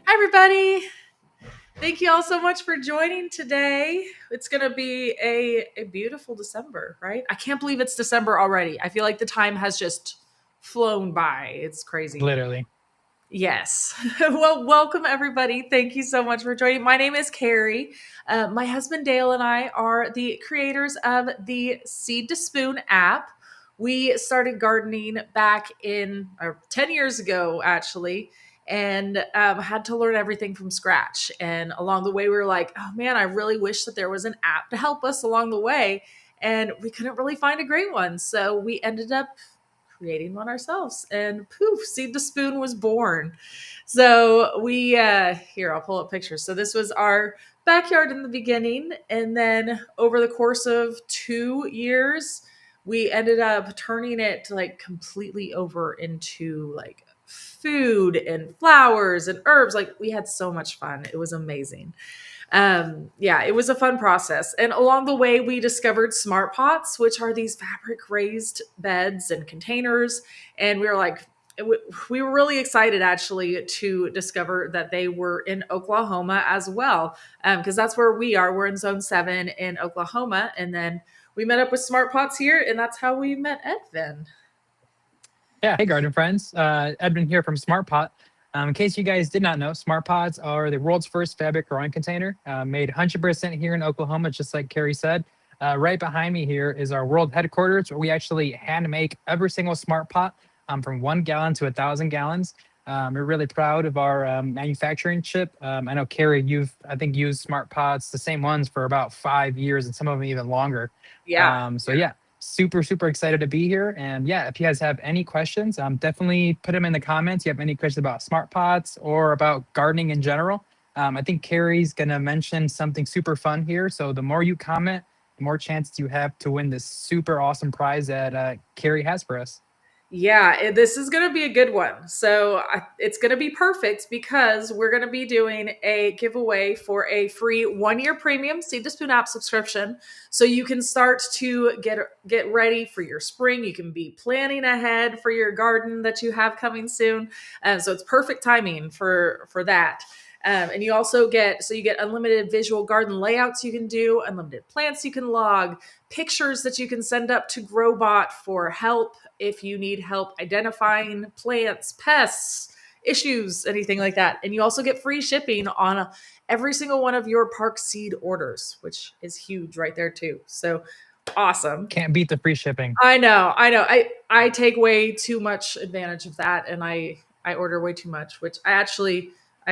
Hi, everybody. Thank you all so much for joining today. It's going to be a beautiful December, right? I can't believe it's December already. I feel like the time has just flown by. It's crazy. Literally. Yes. Well, welcome, everybody. Thank you so much for joining. My name is Carrie. My husband Dale and I are the creators of the Seed to Spoon app. We started gardening back in 10 years ago, actually, and had to learn everything from scratch. And along the way, we were like, oh man, I really wish that there was an app to help us along the way. And we couldn't really find a great one. So we ended up creating one ourselves, and poof, Seed to Spoon was born. So we here, I'll pull up pictures. So this was our backyard in the beginning, and then over the course of 2 years we ended up turning it like completely over into like food and flowers and herbs. Like, we had so much fun. It was amazing. Yeah, it was a fun process. And along the way, we discovered smart pots, which are these fabric raised beds and containers. And we were like, we were really excited actually to discover that they were in Oklahoma as well, because that's where we are. We're in Zone 7 in Oklahoma. And then we met up with Smart Pots here, and that's how we met Edvin. Yeah. Hey, garden friends. Edvin here from Smart Pot. In case you guys did not know, Smart Pots are the world's first fabric growing container, made 100% here in Oklahoma, just like Carrie said. Right behind me here is our world headquarters, where we actually hand make every single Smart Pot from 1 gallon to 1,000 gallons. We're really proud of our manufacturing chip. I know Carrie, you've I think used Smart Pots, the same ones for about 5 years, and some of them even longer. Yeah. So yeah, super excited to be here. And yeah, if you guys have any questions, definitely put them in the comments. You have any questions about smart pots or about gardening in general? I think Carrie's gonna mention something super fun here. So the more you comment, the more chances you have to win this super awesome prize that Carrie has for us. Yeah, this is going to be a good one. It's going to be perfect because we're going to be doing a giveaway for a free 1 year premium Seed to Spoon app subscription. So you can start to get ready for your spring. You can be planning ahead for your garden that you have coming soon. So it's perfect timing for that. And you also get unlimited visual garden layouts you can do, unlimited plants you can log, pictures that you can send up to Growbot for help if you need help identifying plants, pests, issues, anything like that. And you also get free shipping on every single one of your Park Seed orders, which is huge right there too. So awesome. Can't beat the free shipping. I know. I take way too much advantage of that, and I order way too much, which I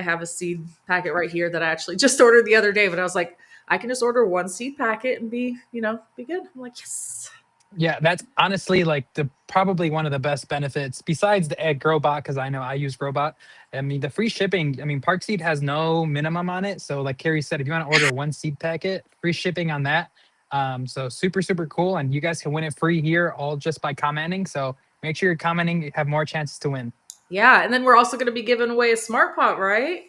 have a seed packet right here that I actually just ordered the other day, but I was like, I can just order one seed packet and be good. I'm like, yes. Yeah, that's honestly like the probably one of the best benefits besides the egg Growbot, because I know I use Growbot. I mean, the free shipping. I mean, Park Seed has no minimum on it, so like Carrie said, if you want to order one seed packet, free shipping on that. So super cool, and you guys can win it free here all just by commenting. So make sure you're commenting, you have more chances to win. Yeah, and then we're also going to be giving away a smart pot, right?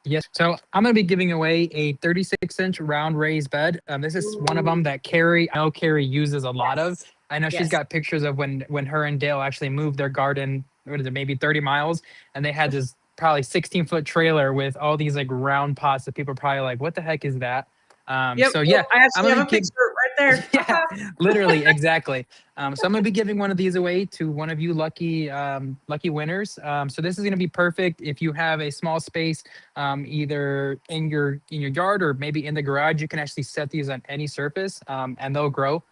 Yes. So I'm going to be giving away a 36-inch round raised bed. This is one of Ooh, them that I know Carrie uses a lot of. yes. I know she's Yes. got pictures of when her and Dale actually moved their garden, what is it, maybe 30 miles, and they had this probably 16-foot trailer with all these like round pots that people are probably like, what the heck is that? Yep. So Oh, yeah, I I'm actually gonna have be a giving. picture right there. Yeah, literally, exactly. So I'm gonna be giving one of these away to one of you lucky winners. So this is gonna be perfect if you have a small space, either in your yard or maybe in the garage. You can actually set these on any surface, and they'll grow.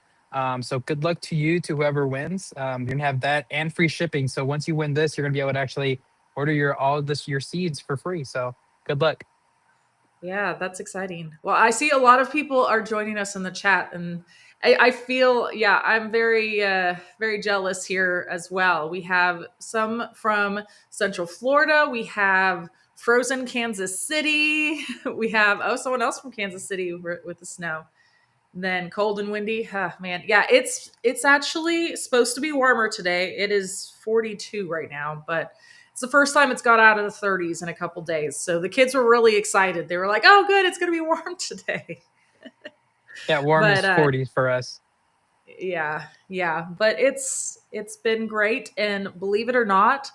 So good luck to you, to whoever wins. You're gonna have that and free shipping. So once you win this, you're gonna be able to actually order your seeds for free. So good luck. Yeah, that's exciting. Well, I see a lot of people are joining us in the chat, and I feel, yeah, I'm very jealous here as well. We have some from Central Florida. We have frozen Kansas City. We have someone else from Kansas City with the snow. Then cold and windy. Man, yeah, it's actually supposed to be warmer today. It is 42 right now, but it's the first time it's got out of the 30s in a couple days. So the kids were really excited. They were like, "Oh, good, it's going to be warm today." Yeah, warm But is 40 for us. yeah, but it's been great, and believe it or not,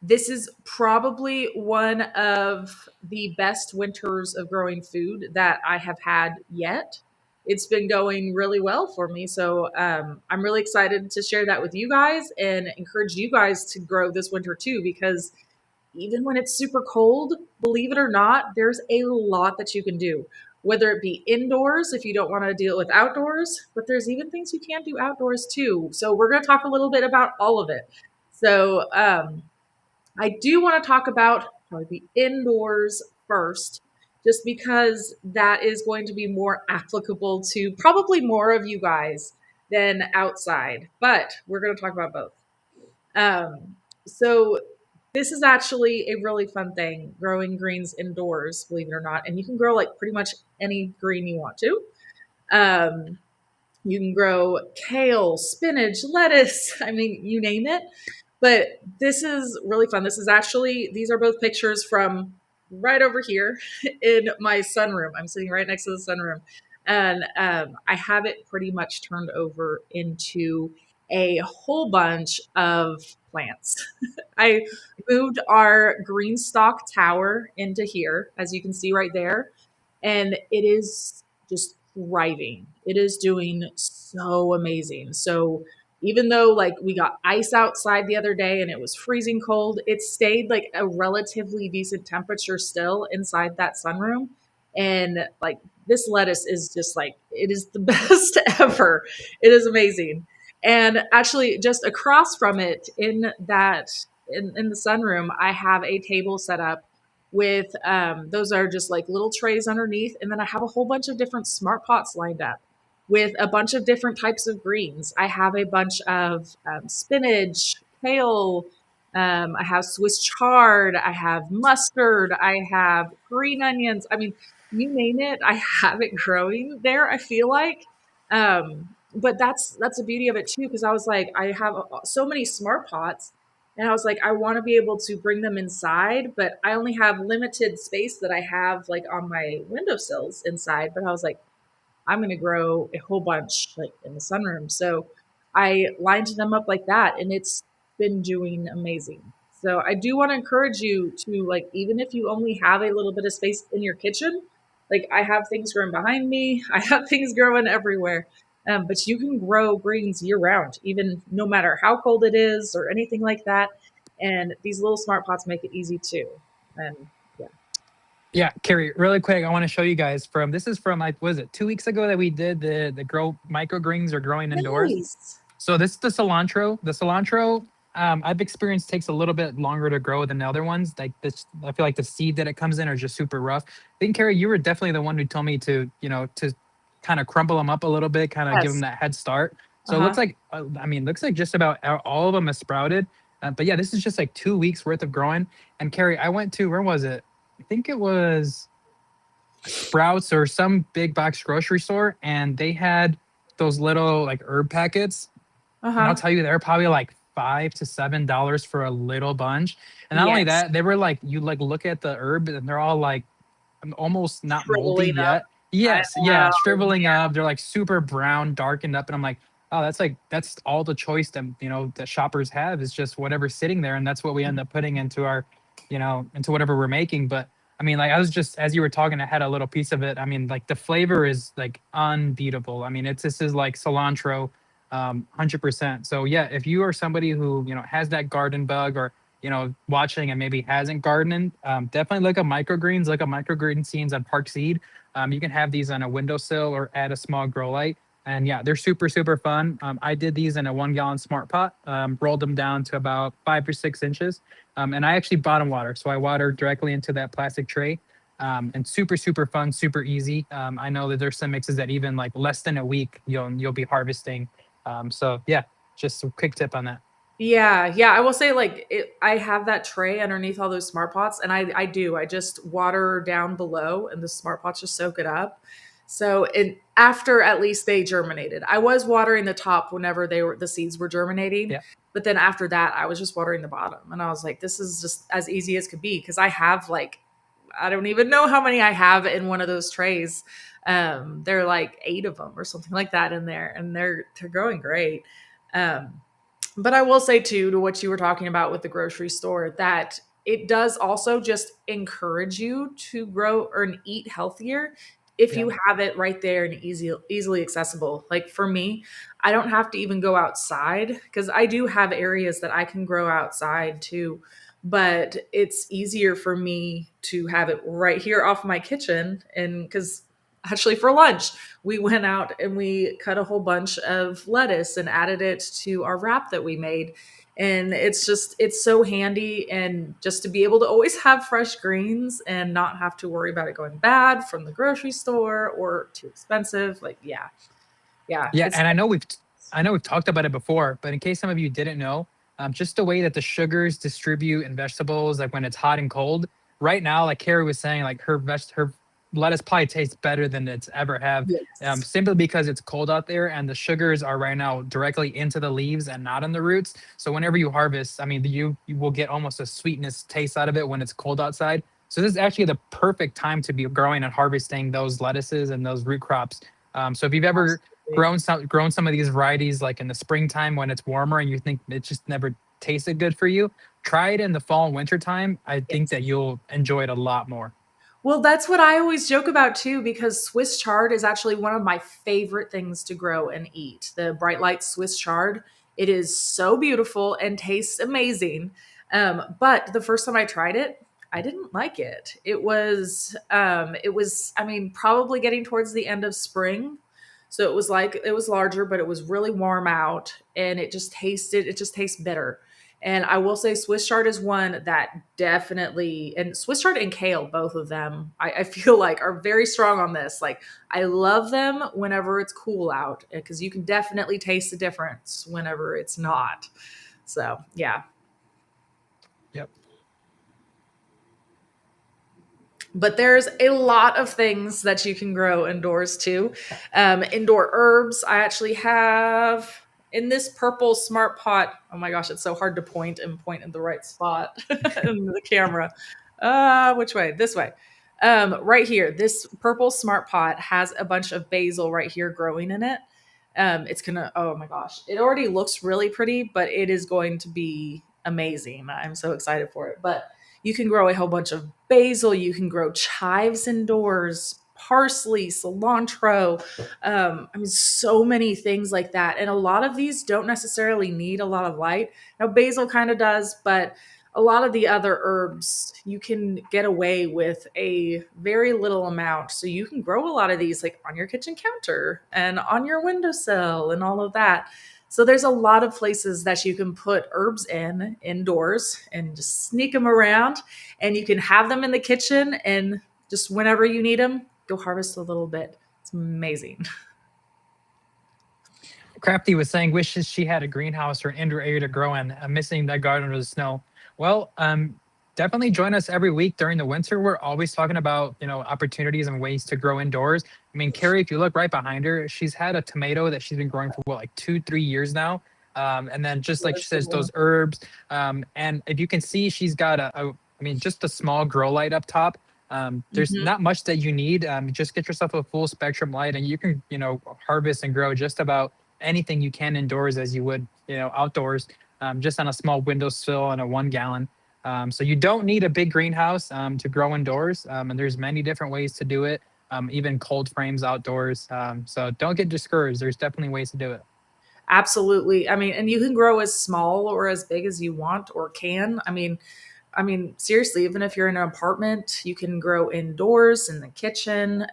This is probably one of the best winters of growing food that I have had yet. It's been going really well for me. So I'm really excited to share that with you guys and encourage you guys to grow this winter too, because even when it's super cold, believe it or not, there's a lot that you can do. Whether it be indoors, if you don't want to deal with outdoors, but there's even things you can do outdoors too. So we're going to talk a little bit about all of it. So I do want to talk about probably the indoors first, just because that is going to be more applicable to probably more of you guys than outside. But we're going to talk about both. So this is actually a really fun thing, growing greens indoors, believe it or not. And you can grow like pretty much any green you want to. Um, you can grow kale, spinach, lettuce. I mean, you name it. But this is really fun. This is actually, these are both pictures from right over here in my sunroom. I'm sitting right next to the sunroom. And I have it pretty much turned over into a whole bunch of plants. I moved our green stalk tower into here, as you can see right there, and it is just thriving. It is doing so amazing. So even though like we got ice outside the other day and it was freezing cold, it stayed like a relatively decent temperature still inside that sunroom. And like this lettuce is just like it is the best ever. It is amazing. And actually just across from it in that in the sunroom, I have a table set up with those are just like little trays underneath, and then I have a whole bunch of different smart pots lined up with a bunch of different types of greens. I have a bunch of spinach, kale, I have Swiss chard, I have mustard, I have green onions. I mean, you name it, I have it growing there. I feel like, but that's the beauty of it too, because I was like, I have so many smart pots, and I was like, I want to be able to bring them inside, but I only have limited space that I have like on my windowsills inside. But I was like, I'm going to grow a whole bunch like in the sunroom. So I lined them up like that, and it's been doing amazing. So I do want to encourage you to like, even if you only have a little bit of space in your kitchen, like I have things growing behind me, I have things growing everywhere. But you can grow greens year round, even no matter how cold it is or anything like that. And these little smart pots make it easy too. And yeah, Yeah, Carrie, really quick, I want to show you guys from this is from like was it 2 weeks ago that we did the grow microgreens or growing indoors. nice. So this is the cilantro. The cilantro I've experienced takes a little bit longer to grow than the other ones. Like this, I feel like the seed that it comes in are just super rough. I think Carrie, you were definitely the one who told me to to kind of crumble them up a little bit, kind of give them Yes. that head start. Uh So it looks huh. like I mean, looks like just about all of them have sprouted. But yeah, this is just like 2 weeks worth of growing. And Carrie, I went to where was it? I think it was Sprouts or some big box grocery store, and they had those little like herb packets, Uh and I'll huh. tell you they're probably like $5 to $7 for a little bunch. And not only Yes. that, they were like you like look at the herb and they're all like almost not moldy Shriveling up. yet. I Yes, yeah, know. shriveling up. They're like super brown, darkened up, and I'm like, oh, that's all the choice that that shoppers have is just whatever's sitting there, and that's what we end up putting into our, into whatever we're making. But I mean, like I was just as you were talking, I had a little piece of it. I mean, like the flavor is like unbeatable. I mean, it's this is like cilantro, 100%. So yeah, if you are somebody who has that garden bug or watching and maybe hasn't gardened, definitely look up microgreens, look up microgreen seeds on Park Seed. You can have these on a windowsill or add a small grow light. And yeah, they're super, super fun. I did these in a 1 gallon smart pot, rolled them down to about 5 or 6 inches. And I actually bottom water. So I water directly into that plastic tray. And super, super fun, super easy. I know that there's some mixes that even like less than a week you'll be harvesting. So yeah, just a quick tip on that. Yeah, yeah. I will say, like, I have that tray underneath all those smart pots, and I do. I just water down below, and the smart pots just soak it up. So, after at least they germinated, I was watering the top whenever the seeds were germinating, Yeah. but then after that, I was just watering the bottom, and I was like, this is just as easy as could be because I have like, I don't even know how many I have in one of those trays. There are like 8 of them or something like that in there, and they're growing great. Um, But I will say too, to what you were talking about with the grocery store, that it does also just encourage you to grow or eat healthier if Yeah. you have it right there and easily accessible. Like for me, I don't have to even go outside because I do have areas that I can grow outside too, but it's easier for me to have it right here off my kitchen. And because actually for lunch we went out and we cut a whole bunch of lettuce and added it to our wrap that we made. And it's so handy, and just to be able to always have fresh greens and not have to worry about it going bad from the grocery store or too expensive. Like, yeah, yeah, Yeah, it's and I know we've talked about it before, but in case some of you didn't know, just the way that the sugars distribute in vegetables, like when it's hot and cold. Right now, like Carrie was saying, like her lettuce probably tastes better than it's ever have, yes, simply because it's cold out there and the sugars are right now directly into the leaves and not in the roots. So whenever you harvest, I mean, you will get almost a sweetness taste out of it when it's cold outside. So this is actually the perfect time to be growing and harvesting those lettuces and those root crops. So if you've ever absolutely. grown some of these varieties like in the springtime when it's warmer and you think it just never tasted good for you, try it in the fall and winter time. I think Yes. that you'll enjoy it a lot more. Well, that's what I always joke about too, because Swiss chard is actually one of my favorite things to grow and eat. The bright light Swiss chard. It is so beautiful and tastes amazing. But the first time I tried it, I didn't like it. I mean, probably getting towards the end of spring. So it was like, it was larger, but it was really warm out, and it just tastes bitter. And I will say Swiss chard is one that definitely, and Swiss chard and kale, both of them, I feel like are very strong on this. Like, I love them whenever it's cool out because you can definitely taste the difference whenever it's not. So, yeah. Yep. But there's a lot of things that you can grow indoors too. Indoor herbs, I actually have in this purple smart pot. Oh my gosh, it's so hard to point in the right spot in the camera. Which way? This way. Right here, this purple smart pot has a bunch of basil right here growing in it. It's gonna, oh my gosh, it already looks really pretty, but it is going to be amazing. I'm so excited for it. But you can grow a whole bunch of basil. You can grow chives indoors, parsley, cilantro. I mean, so many things like that. And a lot of these don't necessarily need a lot of light. Now, basil kind of does, but a lot of the other herbs you can get away with a very little amount. So you can grow a lot of these like on your kitchen counter and on your windowsill and all of that. So there's a lot of places that you can put herbs in indoors and just sneak them around, and you can have them in the kitchen and just whenever you need them, go harvest a little bit. It's amazing. Crafty was saying wishes she had a greenhouse or indoor area to grow in, missing that garden under the snow. Well, definitely join us every week during the winter. We're always talking about opportunities and ways to grow indoors. I mean, Carrie, if you look right behind her, she's had a tomato that she's been growing for what, like 2 3 years now. And then just like she says, those herbs. And if you can see, she's got I mean, just a small grow light up top. There's Mhm. not much that you need. Just get yourself a full spectrum light, and you can, harvest and grow just about anything you can indoors as you would, outdoors, just on a small windowsill and a 1 gallon. So you don't need a big greenhouse to grow indoors, and there's many different ways to do it. Even cold frames outdoors. So don't get discouraged. There's definitely ways to do it. Absolutely. I mean, and you can grow as small or as big as you want or can. I mean, seriously, even if you're in an apartment, you can grow indoors in the kitchen.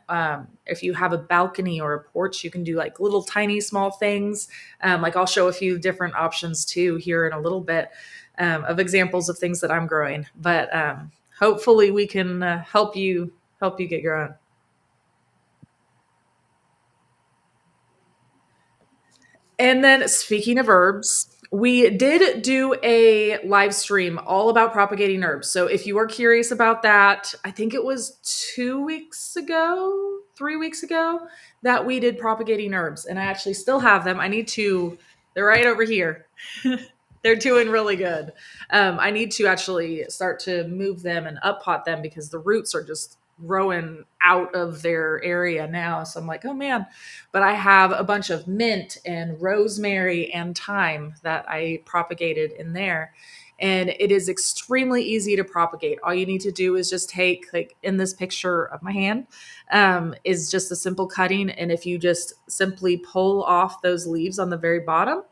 If you have a balcony or a porch, you can do like little tiny small things. Like I'll show a few different options too here in a little bit of examples of things that I'm growing. But hopefully, we can help you get growing. And then speaking of herbs, we did do a live stream all about propagating herbs. So if you are curious about that, I think it was 2 weeks ago, 3 weeks ago, that we did propagating herbs. And I actually still have them. They're right over here. They're doing really good. I need to actually start to move them and up pot them because the roots are just growing out of their area now. So I'm like, oh man. But I have a bunch of mint and rosemary and thyme that I propagated in there. And it is extremely easy to propagate. All you need to do is just take, like in this picture of my hand, is just a simple cutting. And if you just simply pull off those leaves on the very bottom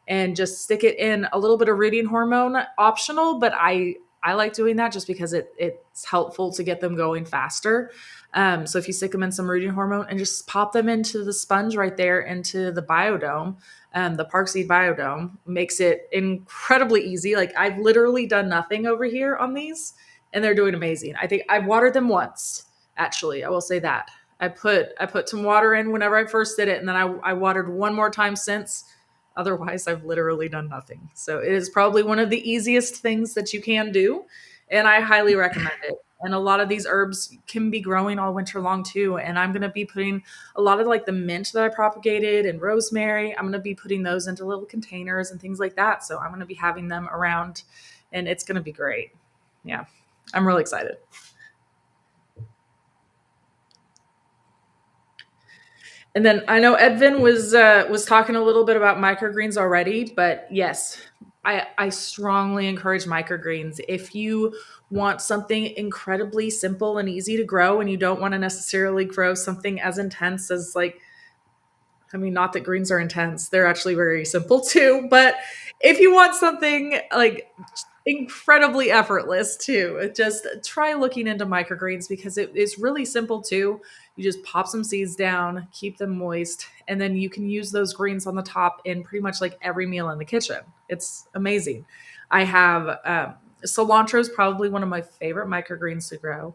and just stick it in a little bit of rooting hormone, optional, but I like doing that just because it's helpful to get them going faster. So if you stick them in some rooting hormone and just pop them into the sponge right there into the biodome, the Park Seed biodome makes it incredibly easy. Like I've literally done nothing over here on these, and they're doing amazing. I think I've watered them once. Actually, I will say that I put some water in whenever I first did it, and then I watered one more time since. Otherwise, I've literally done nothing. So it is probably one of the easiest things that you can do, and I highly recommend it. And a lot of these herbs can be growing all winter long too. And I'm going to be putting a lot of like the mint that I propagated and rosemary. I'm going to be putting those into little containers and things like that. So I'm going to be having them around, and it's going to be great. Yeah, I'm really excited. And then I know Edvin was talking a little bit about microgreens already, but yes, I strongly encourage microgreens. If you want something incredibly simple and easy to grow, and you don't want to necessarily grow something as intense as like, I mean, not that greens are intense, they're actually very simple too. But if you want something like incredibly effortless too, just try looking into microgreens because it is really simple too. You just pop some seeds down, keep them moist, and then you can use those greens on the top in pretty much like every meal in the kitchen. It's amazing. I have cilantro is probably one of my favorite microgreens to grow.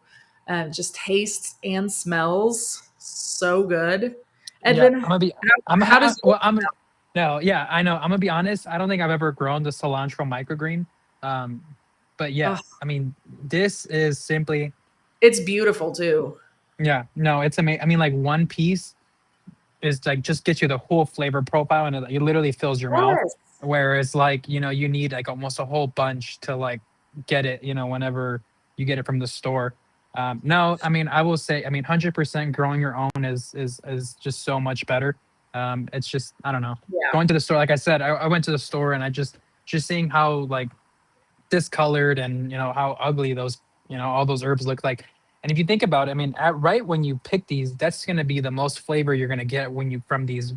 Just tastes and smells so good. Yeah, Edvin, I'm gonna be. how does yours Well, I'm. No, yeah, I know. I'm gonna be honest. I don't think I've ever grown the cilantro microgreen. Um, but smell? yeah, Oh, I mean, this is simply. it's beautiful too. Yeah, no, it's amazing. I mean, like one piece is like just gets you the whole flavor profile, and it literally fills your mouth. Yes. Whereas, like you need like almost a whole bunch to like get it. Whenever you get it from the store. No, I mean, I will say, I mean, 100% growing your own is just so much better. It's just I don't know. Yeah. Going to the store, like I said, I went to the store and I just seeing how like discolored and how ugly those all those herbs look like. And if you think about it, I mean, right when you pick these, that's going to be the most flavor you're going to get when you from these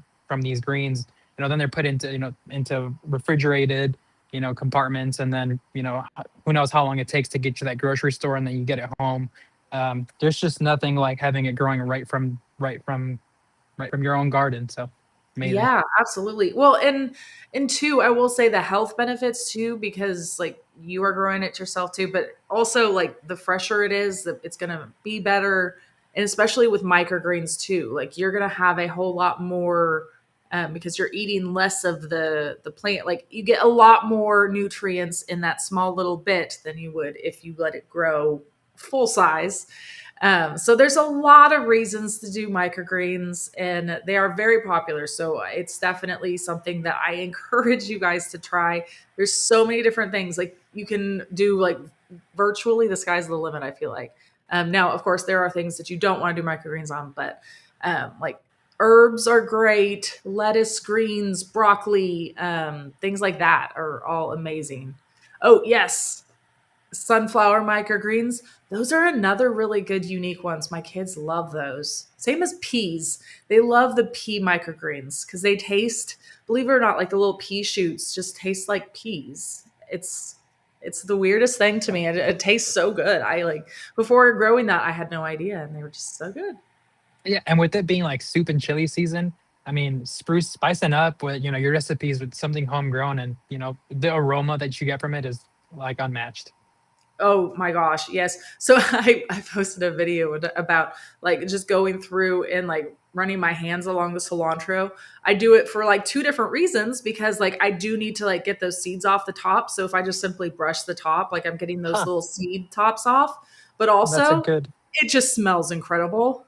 greens. Then they're put into refrigerated compartments, and then who knows how long it takes to get to that grocery store, and then you get it home. There's just nothing like having it growing right from your own garden. So amazing. Yeah, absolutely. Well, and two, I will say the health benefits too, because like you are growing it yourself too, but also like the fresher it is, it's gonna be better. And especially with microgreens too, like you're gonna have a whole lot more because you're eating less of the plant. Like you get a lot more nutrients in that small little bit than you would if you let it grow full size. So there's a lot of reasons to do microgreens, and they are very popular. So it's definitely something that I encourage you guys to try. There's so many different things like you can do. Like virtually, the sky's the limit. I feel like. Now, of course, there are things that you don't want to do microgreens on, but like herbs are great. Lettuce, greens, broccoli, things like that are all amazing. Oh yes, sunflower microgreens. Those are another really good unique ones. My kids love those. Same as peas. They love the pea microgreens because they taste, believe it or not, like the little pea shoots just taste like peas. It's the weirdest thing to me. It tastes so good. I like before growing that I had no idea and they were just so good. Yeah, and with it being like soup and chili season, I mean, spicing up with your recipes with something homegrown, and the aroma that you get from it is like unmatched. Oh my gosh, yes. So I posted a video about like just going through and like running my hands along the cilantro. I do it for like two different reasons because like I do need to like get those seeds off the top. So if I just simply brush the top, like I'm getting those Huh? little seed tops off. But That's a also good. it just smells incredible.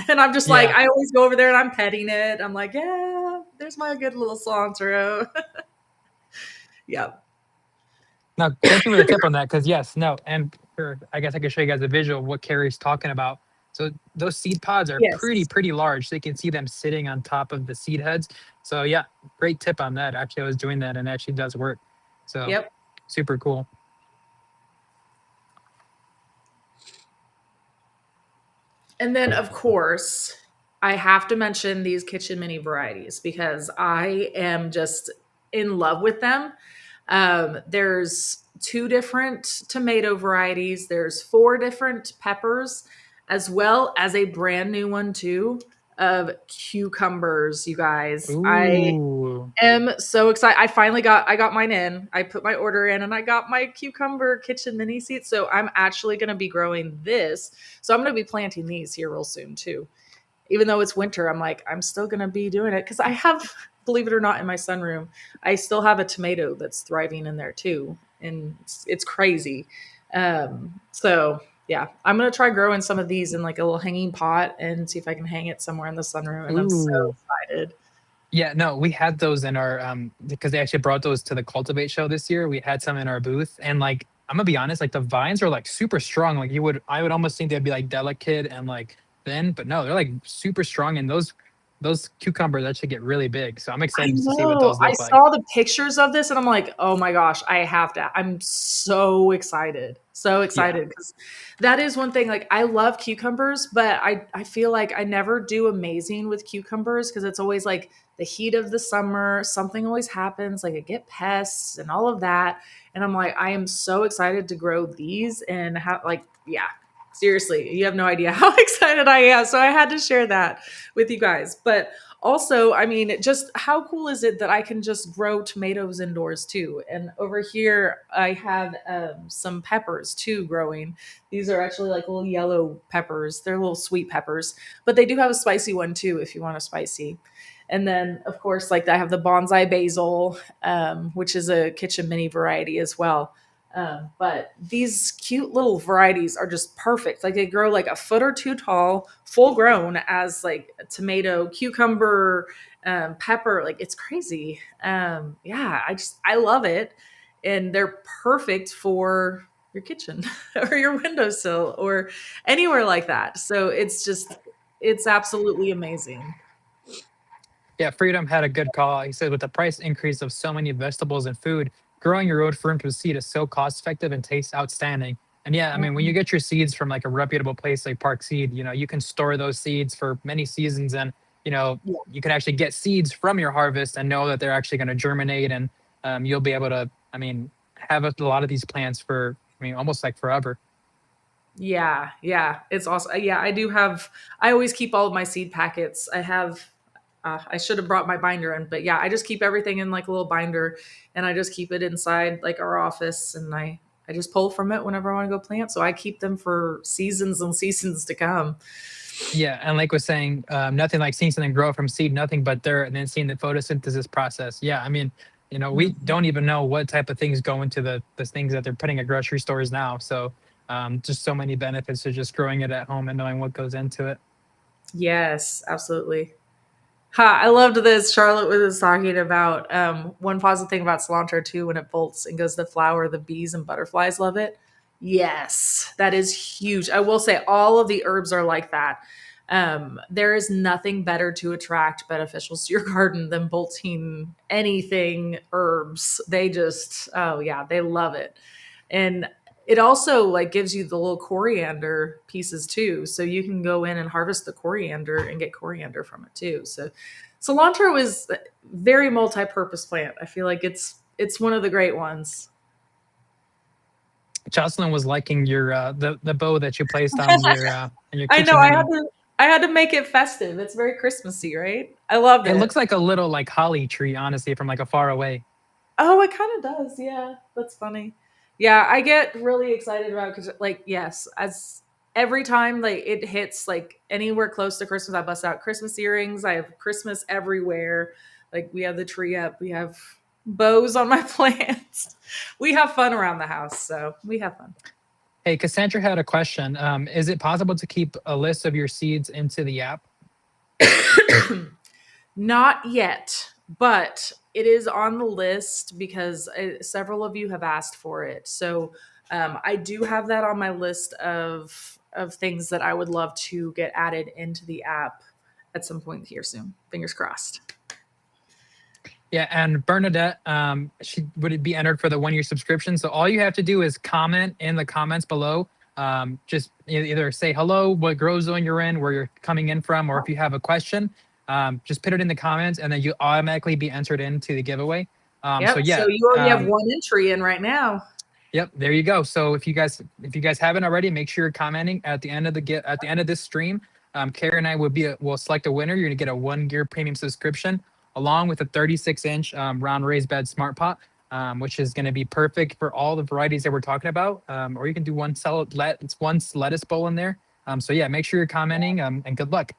And I'm just like Yeah. I always go over there and I'm petting it. I'm like, yeah, there's my good little cilantro. Yeah. No, thank you for the tip on that. Because yes, no, and I guess I could show you guys a visual of what Carrie's talking about. So those seed pods are Yes. pretty large. So you can see them sitting on top of the seed heads. So yeah, great tip on that. Actually, I was doing that and it actually does work. So Yep. super cool. And then, of course, I have to mention these kitchen mini varieties because I am just in love with them. There's two different tomato varieties, there's four different peppers, as well as a brand new one, too, of cucumbers, you guys. I Ooh. am so excited. I got mine in. I put my order in and I got my cucumber kitchen mini seeds. So I'm actually going to be growing this. So I'm going to be planting these here real soon too. Even though it's winter, I'm like, I'm still going to be doing it because I have, believe it or not, in my sunroom, I still have a tomato that's thriving in there too. And it's crazy. So yeah, I'm going to try growing some of these in like a little hanging pot and see if I can hang it somewhere in the sunroom. And I'm so Ooh. excited. Yeah, no, we had those in our because they actually brought those to the Cultivate show this year. We had some in our booth and like I'm gonna be honest, like the vines are like super strong. Like I would almost think they'd be like delicate and like thin, but no, they're like super strong and those cucumbers actually get really big. So I'm I excited to see what know. those I look like. saw the pictures of this and I'm like, oh my gosh, I have to. I'm so excited. So Yeah. excited because that is one thing. Like, I love cucumbers, but I feel like I never do amazing with cucumbers because it's always like the heat of the summer. Something always happens. Like, I get pests and all of that. And I'm like, I am so excited to grow these and have, like, yeah, seriously, you have no idea how excited I am. So I had to share that with you guys. But also, I mean, just how cool is it that I can just grow tomatoes indoors too? And over here, I have some peppers too growing. These are actually like little yellow peppers. They're little sweet peppers, but they do have a spicy one too if you want a spicy. And then, of course, like I have the bonsai basil, which is a kitchen mini variety as well. But these cute little varieties are just perfect. Like they grow like a foot or two tall, full grown as like a tomato, cucumber, pepper. Like it's crazy. Yeah, I love it, and they're perfect for your kitchen or your windowsill or anywhere like that. So it's absolutely amazing. Yeah, Freedom had a good call. He said, with the price increase of so many vegetables and food, growing your own fruit from seed is so cost effective and tastes outstanding. And yeah, I mean, when you get your seeds from like a reputable place like Park Seed, you know, you can store those seeds for many seasons and, you know, Yeah. you can actually get seeds from your harvest and know that they're actually going to germinate and you'll be able to, I mean, have a lot of these plants for, I mean, almost like forever. Yeah, yeah, it's awesome. Yeah, I do have. I always keep all of my seed packets. I have. I should have brought my binder in, but yeah, I just keep everything in like a little binder, and I just keep it inside like our office, and I just pull from it whenever I want to go plant. So I keep them for seasons and seasons to come. Yeah, and like was saying, nothing like seeing something grow from seed, nothing but dirt, and then seeing the photosynthesis process. Yeah, I mean, you know, we Mhm. don't even know what type of things go into the things that they're putting at grocery stores now. So, just so many benefits to just growing it at home and knowing what goes into it. Yes, absolutely. Ha, I loved this. Charlotte was talking about one positive thing about cilantro too when it bolts and goes to the flower, the bees and butterflies love it. Yes, that is huge. I will say all of the herbs are like that. There is nothing better to attract beneficials to your garden than bolting anything herbs. They just, oh yeah, they love it. And it also like gives you the little coriander pieces too. So you can go in and harvest the coriander and get coriander from it too. So cilantro is very multi-purpose plant. I feel like it's one of the great ones. Jocelyn was liking your the bow that you placed on your I know kitchen mini. I had to make it festive. It's very Christmassy, right? I loved It it. looks like a little like holly tree, honestly, from like a far away. Oh, it kind of does. Yeah, that's funny. Yeah, I get really excited about because, like, yes, as every time like it hits like anywhere close to Christmas, I bust out Christmas earrings. I have Christmas everywhere. Like we have the tree up. We have bows on my plants. We have fun around the house, so we have fun. Hey, Cassandra had a question. Is it possible to keep a list of your seeds into the app? Not yet, but it is on the list because several of you have asked for it. So I do have that on my list of of things that I would love to get added into the app at some point here soon. Fingers crossed. Yeah, and Bernadette, she would it be entered for the 1 year subscription. So all you have to do is comment in the comments below. Just either say hello, what grow zone you're in, where you're coming in from, or if you have a question, just put it in the comments, and then you automatically be entered into the giveaway. So Yep. So yeah, you already have one entry in right now. yep, there you go. So if you guys haven't already, make sure you're commenting at the end of at the end of this stream. Carrie and I will select a winner. You're gonna get a 1 year premium subscription along with a 36-inch round raised bed smart pot, which is gonna be perfect for all the varieties that we're talking about. Or you can do it's one lettuce bowl in there. So yeah, make sure you're commenting and good luck.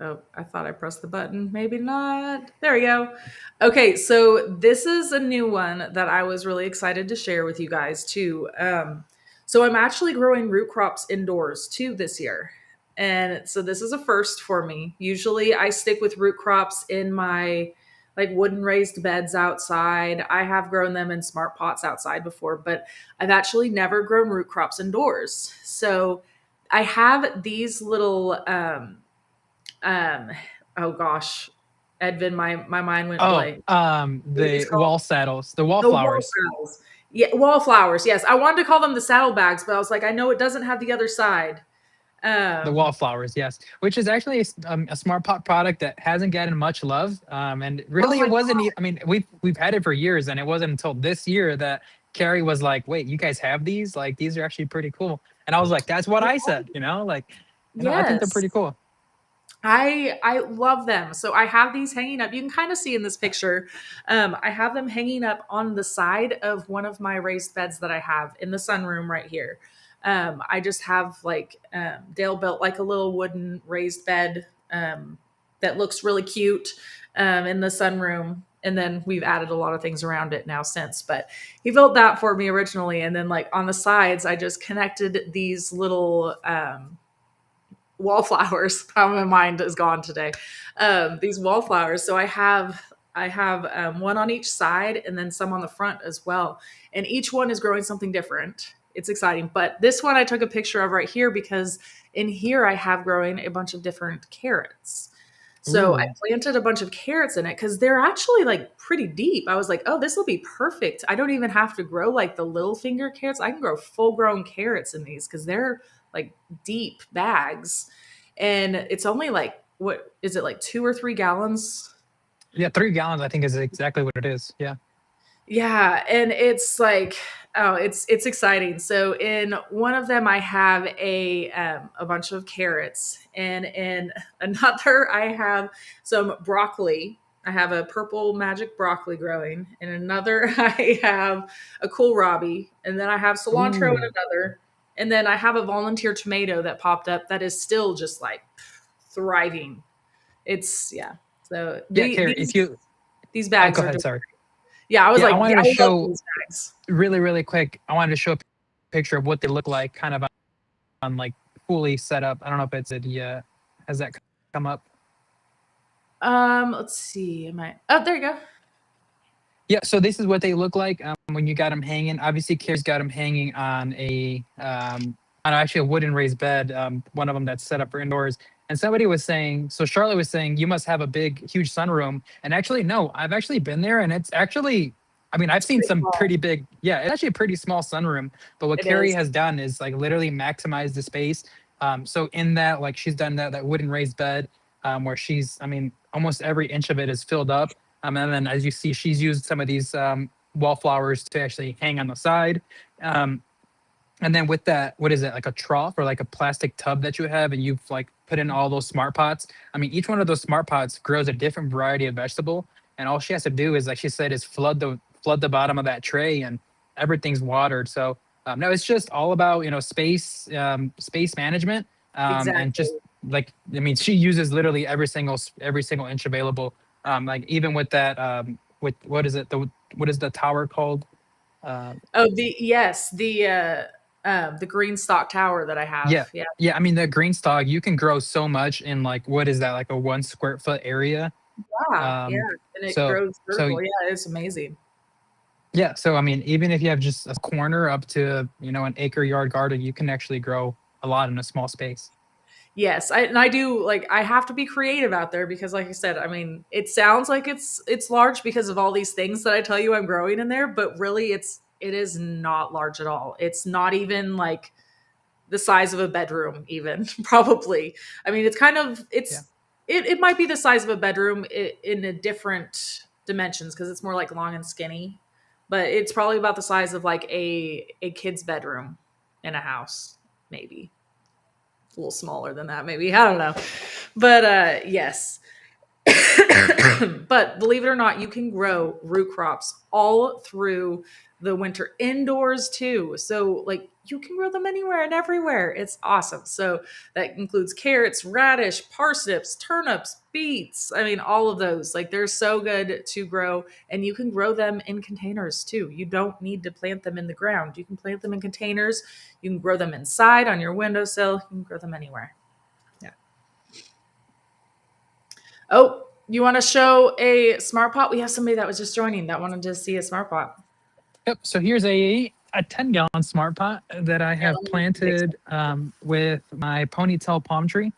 Oh, I thought I pressed the button. Maybe not. There we go. Okay, so this is a new one that I was really excited to share with you guys too. So I'm actually growing root crops indoors too this year. And so this is a first for me. Usually I stick with root crops in my like wooden raised beds outside. I have grown them in smart pots outside before, but I've actually never grown root crops indoors. So I have these little um, oh gosh, Edvin, my mind went Oh, blank. What are these the called? wall saddles, the wallflowers. Wallflowers. Yeah, wallflowers. Yes, I wanted to call them the saddlebags, but I was like, I know it doesn't have the other side. The Um, wallflowers, yes, which is actually a smart pot product that hasn't gotten much love. And oh really, my it wasn't. god, I mean, we've had it for years, and it wasn't until this year that Carrie was like, "Wait, you guys have these? Like, these are actually pretty cool." And I was like, "That's what I said." I think they're yes. pretty cool. I love them. So I have these hanging up. You can kind of see in this picture. I have them hanging up on the side of one of my raised beds that I have in the sunroom right here. I just have like Dale built like a little wooden raised bed that looks really cute in the sunroom. And then we've added a lot of things around it now since. But he built that for me originally. And then like on the sides, I just connected these little wallflowers. How my mind is gone today. These wallflowers. So I have one on each side and then some on the front as well. And each one is growing something different. It's exciting. But this one I took a picture of right here because in here I have growing a bunch of different carrots. So I Ooh, planted a bunch of carrots in it because they're actually like pretty deep. I was like, oh, this will be perfect. I don't even have to grow like the little finger carrots. I can grow full grown carrots in these because they're like deep bags. And it's only like, what is it, like 2 or 3 gallons? yeah, 3 gallons. I think is exactly what it is. Yeah. Yeah, and it's like, oh, it's exciting. So in one of them, I have a bunch of carrots, and in another, I have some broccoli. I have a purple magic broccoli growing. In another, I have a kohlrabi, and then I have cilantro in Ooh. another, and then I have a volunteer tomato that popped up that is still just like thriving. It's yeah. So Yeah, Carrie. If you, these oh, bags go are ahead. Sorry. yeah, I was Yeah, I like, yeah, wanted to I love show these bags. really quick. I wanted to show a picture of what they look like, kind of on like fully set up. I don't know if it's a has that come up? Let's see. Am I? Oh, there you go. Yeah, so this is what they look like when you got them hanging. Obviously, Carrie's got them hanging on actually a wooden raised bed, one of them that's set up for indoors. And somebody was saying, so Charlotte was saying, you must have a big, huge sunroom. And actually, no, I've actually been there, and it's actually, I mean, I've It's seen pretty some small. pretty big, yeah, it's actually a pretty small sunroom. But what It Carrie is. has done is like literally maximize the space. So in that, like she's done that wooden raised bed, where I mean, almost every inch of it is filled up, and then as you see, she's used some of these wallflowers to actually hang on the side. Um, and then with that, what is it, like a trough or like a plastic tub that you have, and you've like put in all those smart pots. I mean, each one of those smart pots grows a different variety of vegetable, and all she has to do is, like she said, is flood the bottom of that tray, and everything's watered. So no, it's just all about space management, and just Exactly. like I mean, she uses literally every single inch available. Like even with that, with what is it? What is the tower called? Uh, Oh, the green stock tower that I have. Yeah. Yeah. Yeah. I mean, the green stalk, you can grow so much in like, what is that, like a 1 square foot area? Yeah. Yeah. Um, And it so, grows so vertical. Yeah, it's amazing. Yeah, so I mean, even if you have just a corner up to, an acre yard garden, you can actually grow a lot in a small space. Yes, and I do like I have to be creative out there because like I said, I mean, it sounds like it's large because of all these things that I tell you I'm growing in there, but really it is not large at all. It's not even like the size of a bedroom even probably. I mean, it's kind of Yeah. it might be the size of a bedroom in a different dimensions because it's more like long and skinny, but it's probably about the size of like a kid's bedroom in a house maybe a little smaller than that, maybe. I don't know. But yes. But believe it or not, you can grow root crops all through the winter indoors too. So, like, you can grow them anywhere and everywhere. It's awesome. So, that includes carrots, radish, parsnips, turnips, beets. I mean, all of those. Like, they're so good to grow. And you can grow them in containers too. You don't need to plant them in the ground. You can plant them in containers. You can grow them inside on your windowsill. You can grow them anywhere. Yeah. Oh, you want to show a smart pot? We have somebody that was just joining that wanted to see a smart pot. Yep. So here's a 10-gallon smart pot that I Yeah, have let me fix planted with my ponytail palm tree.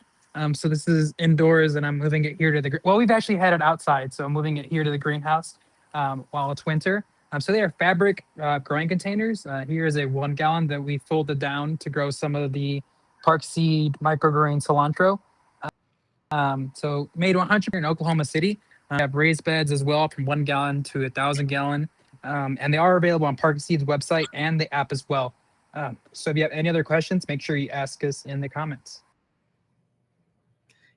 So this is indoors, and I'm moving it here to the. Well, we've actually had it outside, so I'm moving it here to the greenhouse while it's winter. So they are fabric growing containers. Here is a 1 gallon that we folded down to grow some of the park seed microgreen cilantro. So made 100 in Oklahoma City. I have raised beds as well from 1 gallon to 1,000 gallon. And they are available on Park Seed's website and the app as well. So if you have any other questions, make sure you ask us in the comments.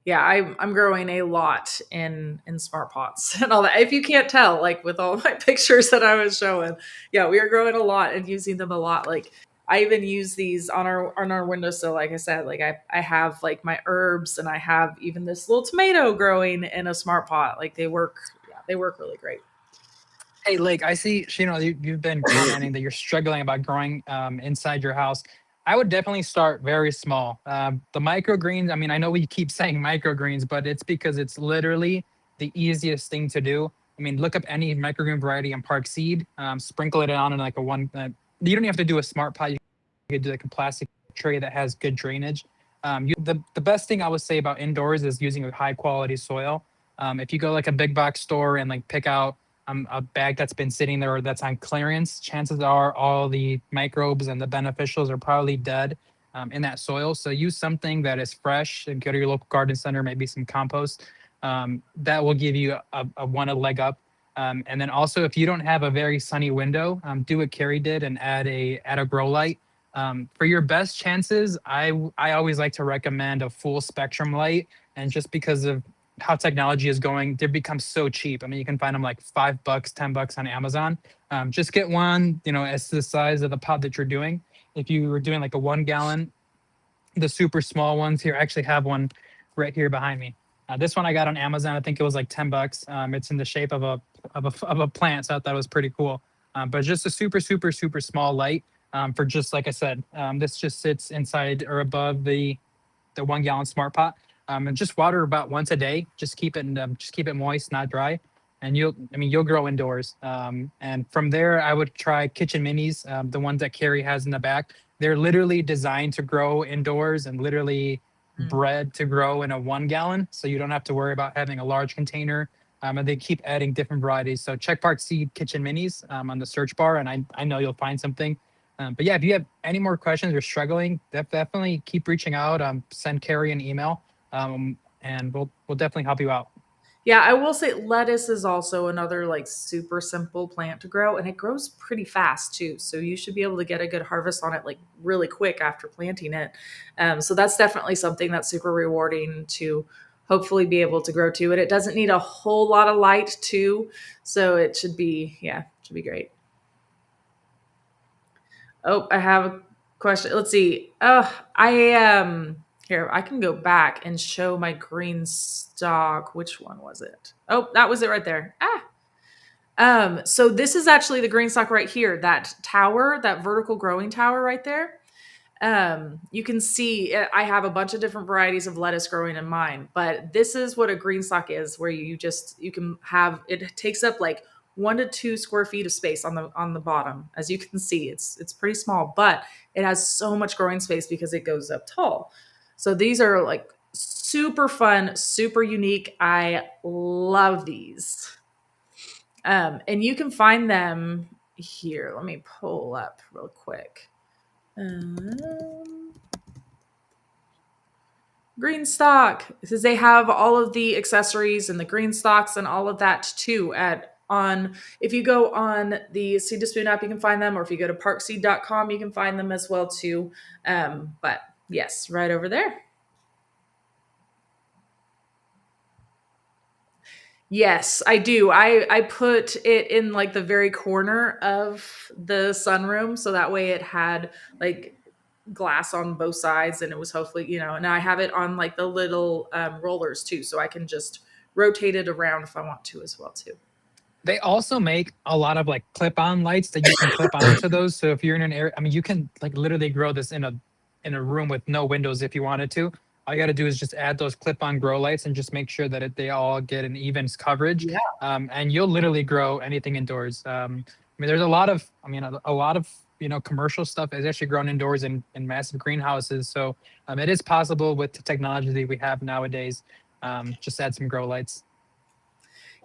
Yeah, I'm growing a lot in smart pots and all that. If you can't tell, like with all my pictures that I was showing, yeah, we are growing a lot and using them a lot. Like I even use these on our windowsill. Like I said, like I have like my herbs and I have even this little tomato growing in a smart pot. Like they work, yeah, they work really great. Hey, Lake, I see, you've been commenting that you're struggling about growing inside your house. I would definitely start very small. The microgreens, I mean, I know we keep saying microgreens, but it's because it's literally the easiest thing to do. I mean, look up any microgreen variety on Park Seed, sprinkle it on in like a one. You don't even have to do a smart pot. You could do like a plastic tray that has good drainage. The best thing I would say about indoors is using a high quality soil. If you go like a big box store and like pick out a bag that's been sitting there or that's on clearance, chances are all the microbes and the beneficials are probably dead in that soil. So use something that is fresh and go to your local garden center, maybe some compost. That will give you a leg up. And then also, if you don't have a very sunny window, do what Carrie did and add a grow light. For your best chances, I always like to recommend a full spectrum light, and just because of how technology is going, they become so cheap. I mean, you can find them like $5, $10 on Amazon. Just get one, as the size of the pot that you're doing. If you were doing like a 1 gallon, the super small ones here, I actually have one right here behind me. This one I got on Amazon. I think it was like $10. It's in the shape of a plant, so I thought it was pretty cool. But just a super super super small light for just like I said. This just sits inside or above the 1 gallon smart pot, and just water about once a day. Just keep it moist, not dry, and you'll grow indoors. And from there, I would try kitchen minis, the ones that Carrie has in the back. They're literally designed to grow indoors and literally Mm. bred to grow in a 1 gallon, so you don't have to worry about having a large container. And they keep adding different varieties. So check Park Seed Kitchen Minis on the search bar, and I know you'll find something. But yeah, if you have any more questions or struggling, definitely keep reaching out. Send Carrie an email, and we'll definitely help you out. Yeah, I will say lettuce is also another like super simple plant to grow and it grows pretty fast too. So you should be able to get a good harvest on it like really quick after planting it. So that's definitely something that's super rewarding to hopefully be able to grow too. And it doesn't need a whole lot of light too. So it should be, yeah, should be great. Oh, I have a question. Let's see. I here, I can go back and show my green stock. Which one was it? Oh, that was it right there. So this is actually the green stock right here, that tower, that vertical growing tower right there. You can see I have a bunch of different varieties of lettuce growing in mine, but this is what a green stock is, where you can have it takes up like 1 to 2 square feet of space on the bottom. As you can see, it's pretty small, but it has so much growing space because it goes up tall. So these are like super fun, super unique. I love these. And you can find them here. Let me pull up real quick. Um, green stock, because they have all of the accessories and the green stocks and all of that too at on if you go on the Seed to Spoon app you can find them, or if you go to parkseed.com you can find them as well too. But yes, right over there. Yes, I do. I put it in like the very corner of the sunroom so that way it had like glass on both sides, and it was hopefully, and I have it on like the little rollers too, so I can just rotate it around if I want to as well too. They also make a lot of like clip-on lights that you can clip onto those. So if you're in an area, I mean, you can like literally grow this in a room with no windows if you wanted to. All you got to do is just add those clip-on grow lights and just make sure that they all get an even coverage, Yeah. and you'll literally grow anything indoors. I mean, there's a lot of, I mean, a lot of commercial stuff is actually grown indoors in massive greenhouses. So it is possible with the technology that we have nowadays. Just add some grow lights.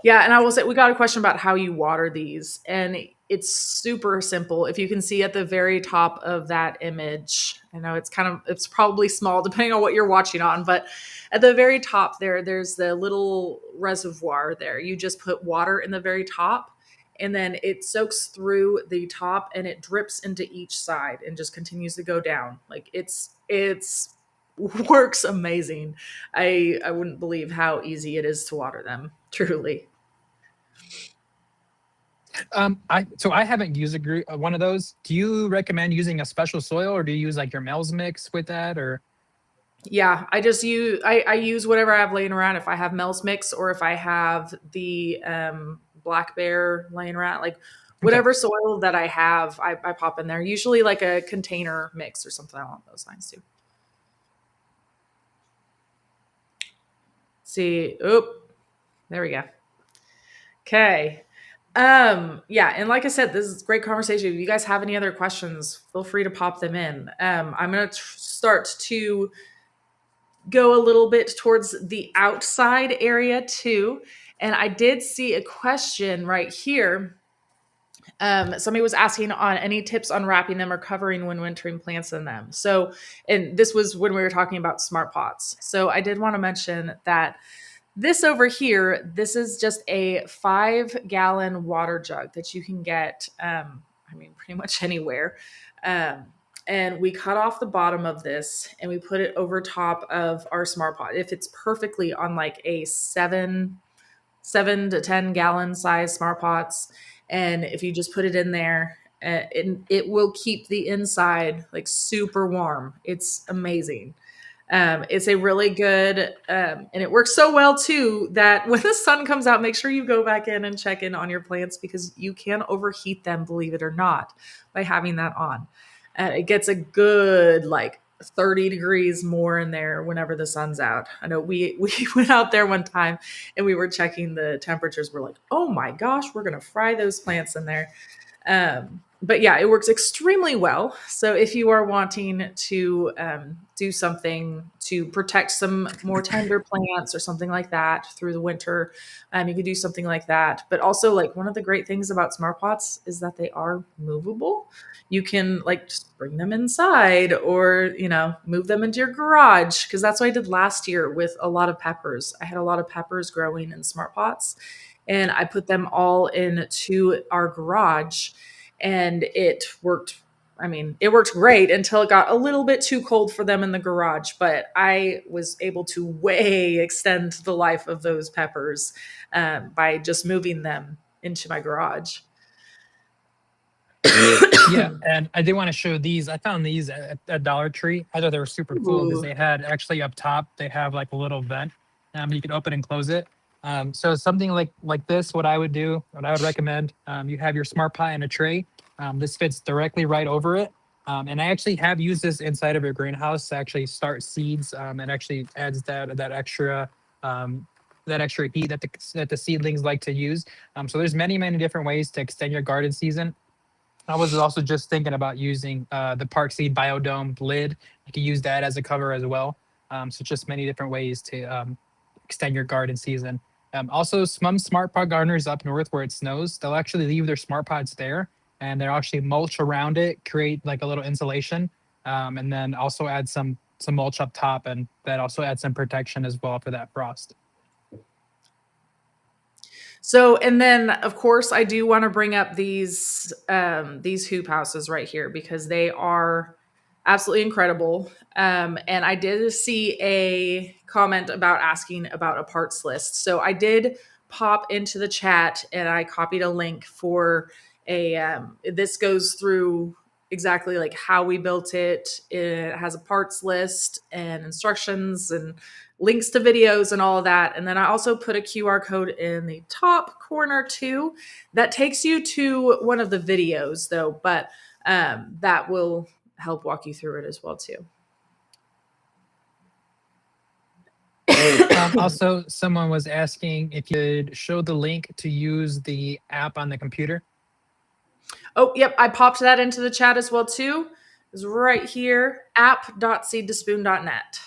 Yeah, and I will say we got a question about how you water these, and it's super simple. If you can see at the very top of that image, I know it's probably small depending on what you're watching on, but at the very top there's the little reservoir there. You just put water in the very top, and then it soaks through the top and it drips into each side and just continues to go down. Like it's works amazing. I wouldn't believe how easy it is to water them, truly. I haven't used one of those. Do you recommend using a special soil, or do you use like your Mel's mix with that, or? Yeah, I use whatever I have laying around. If I have Mel's mix or if I have the black bear laying around, like Okay. whatever soil that I have, I pop in there. Usually like a container mix or something along those lines too. See, oop, there we go. Okay. Yeah, and like I said, this is great conversation. If you guys have any other questions, feel free to pop them in. I'm gonna start to go a little bit towards the outside area too. And I did see a question right here. Somebody was asking on any tips on wrapping them or covering when wintering plants in them. So, and this was when we were talking about smart pots. So I did want to mention that this over here, this is just a 5-gallon water jug that you can get, I mean, pretty much anywhere. Um, and we cut off the bottom of this and we put it over top of our smart pot. If it's perfectly on like a 7 to 10 gallon size smart pots, and if you just put it in there, it will keep the inside like super warm. It's amazing. It's a really good, and it works so well too that when the sun comes out, make sure you go back in and check in on your plants because you can overheat them, believe it or not, by having that on. It gets a good like 30 degrees more in there whenever the sun's out. I know we went out there one time and we were checking the temperatures. We're like, oh my gosh, we're gonna fry those plants in there. But yeah, it works extremely well. So if you are wanting to do something to protect some more tender plants or something like that through the winter, you could do something like that. But also, like one of the great things about smart pots is that they are movable. You can like just bring them inside, or move them into your garage, because that's what I did last year with a lot of peppers. I had a lot of peppers growing in smart pots, and I put them all into our garage, and it worked. I mean, it worked great until it got a little bit too cold for them in the garage, but I was able to way extend the life of those peppers by just moving them into my garage. Yeah, and I did want to show these. I found these at Dollar Tree. I thought they were super cool because Ooh. they had actually up top, they have like a little vent. You can open and close it. So something like this, what I would do, what I would recommend, you have your smart pot in a tray. This fits directly right over it. And I actually have used this inside of your greenhouse to actually start seeds. It actually adds that extra that extra heat that the seedlings like to use. So there's many different ways to extend your garden season. I was also just thinking about using the Park Seed Biodome lid. You can use that as a cover as well. So just many different ways to extend your garden season. Also, some smart pot gardeners up north where it snows, they'll actually leave their smart pots there and they'll actually mulch around it, create like a little insulation, and then also add some mulch up top, and that also adds some protection as well for that frost. So, and then of course, I do want to bring up these hoop houses right here because they are absolutely incredible. And I did see a comment about asking about a parts list. So I did pop into the chat and I copied a link for a. This goes through exactly like how we built it. It has a parts list and instructions and links to videos and all of that. And then I also put a QR code in the top corner too that takes you to one of the videos though, but that will help walk you through it as well too. Also, someone was asking if you could show the link to use the app on the computer. Oh, yep, I popped that into the chat as well too. It's right here, app.seedtospoon.net.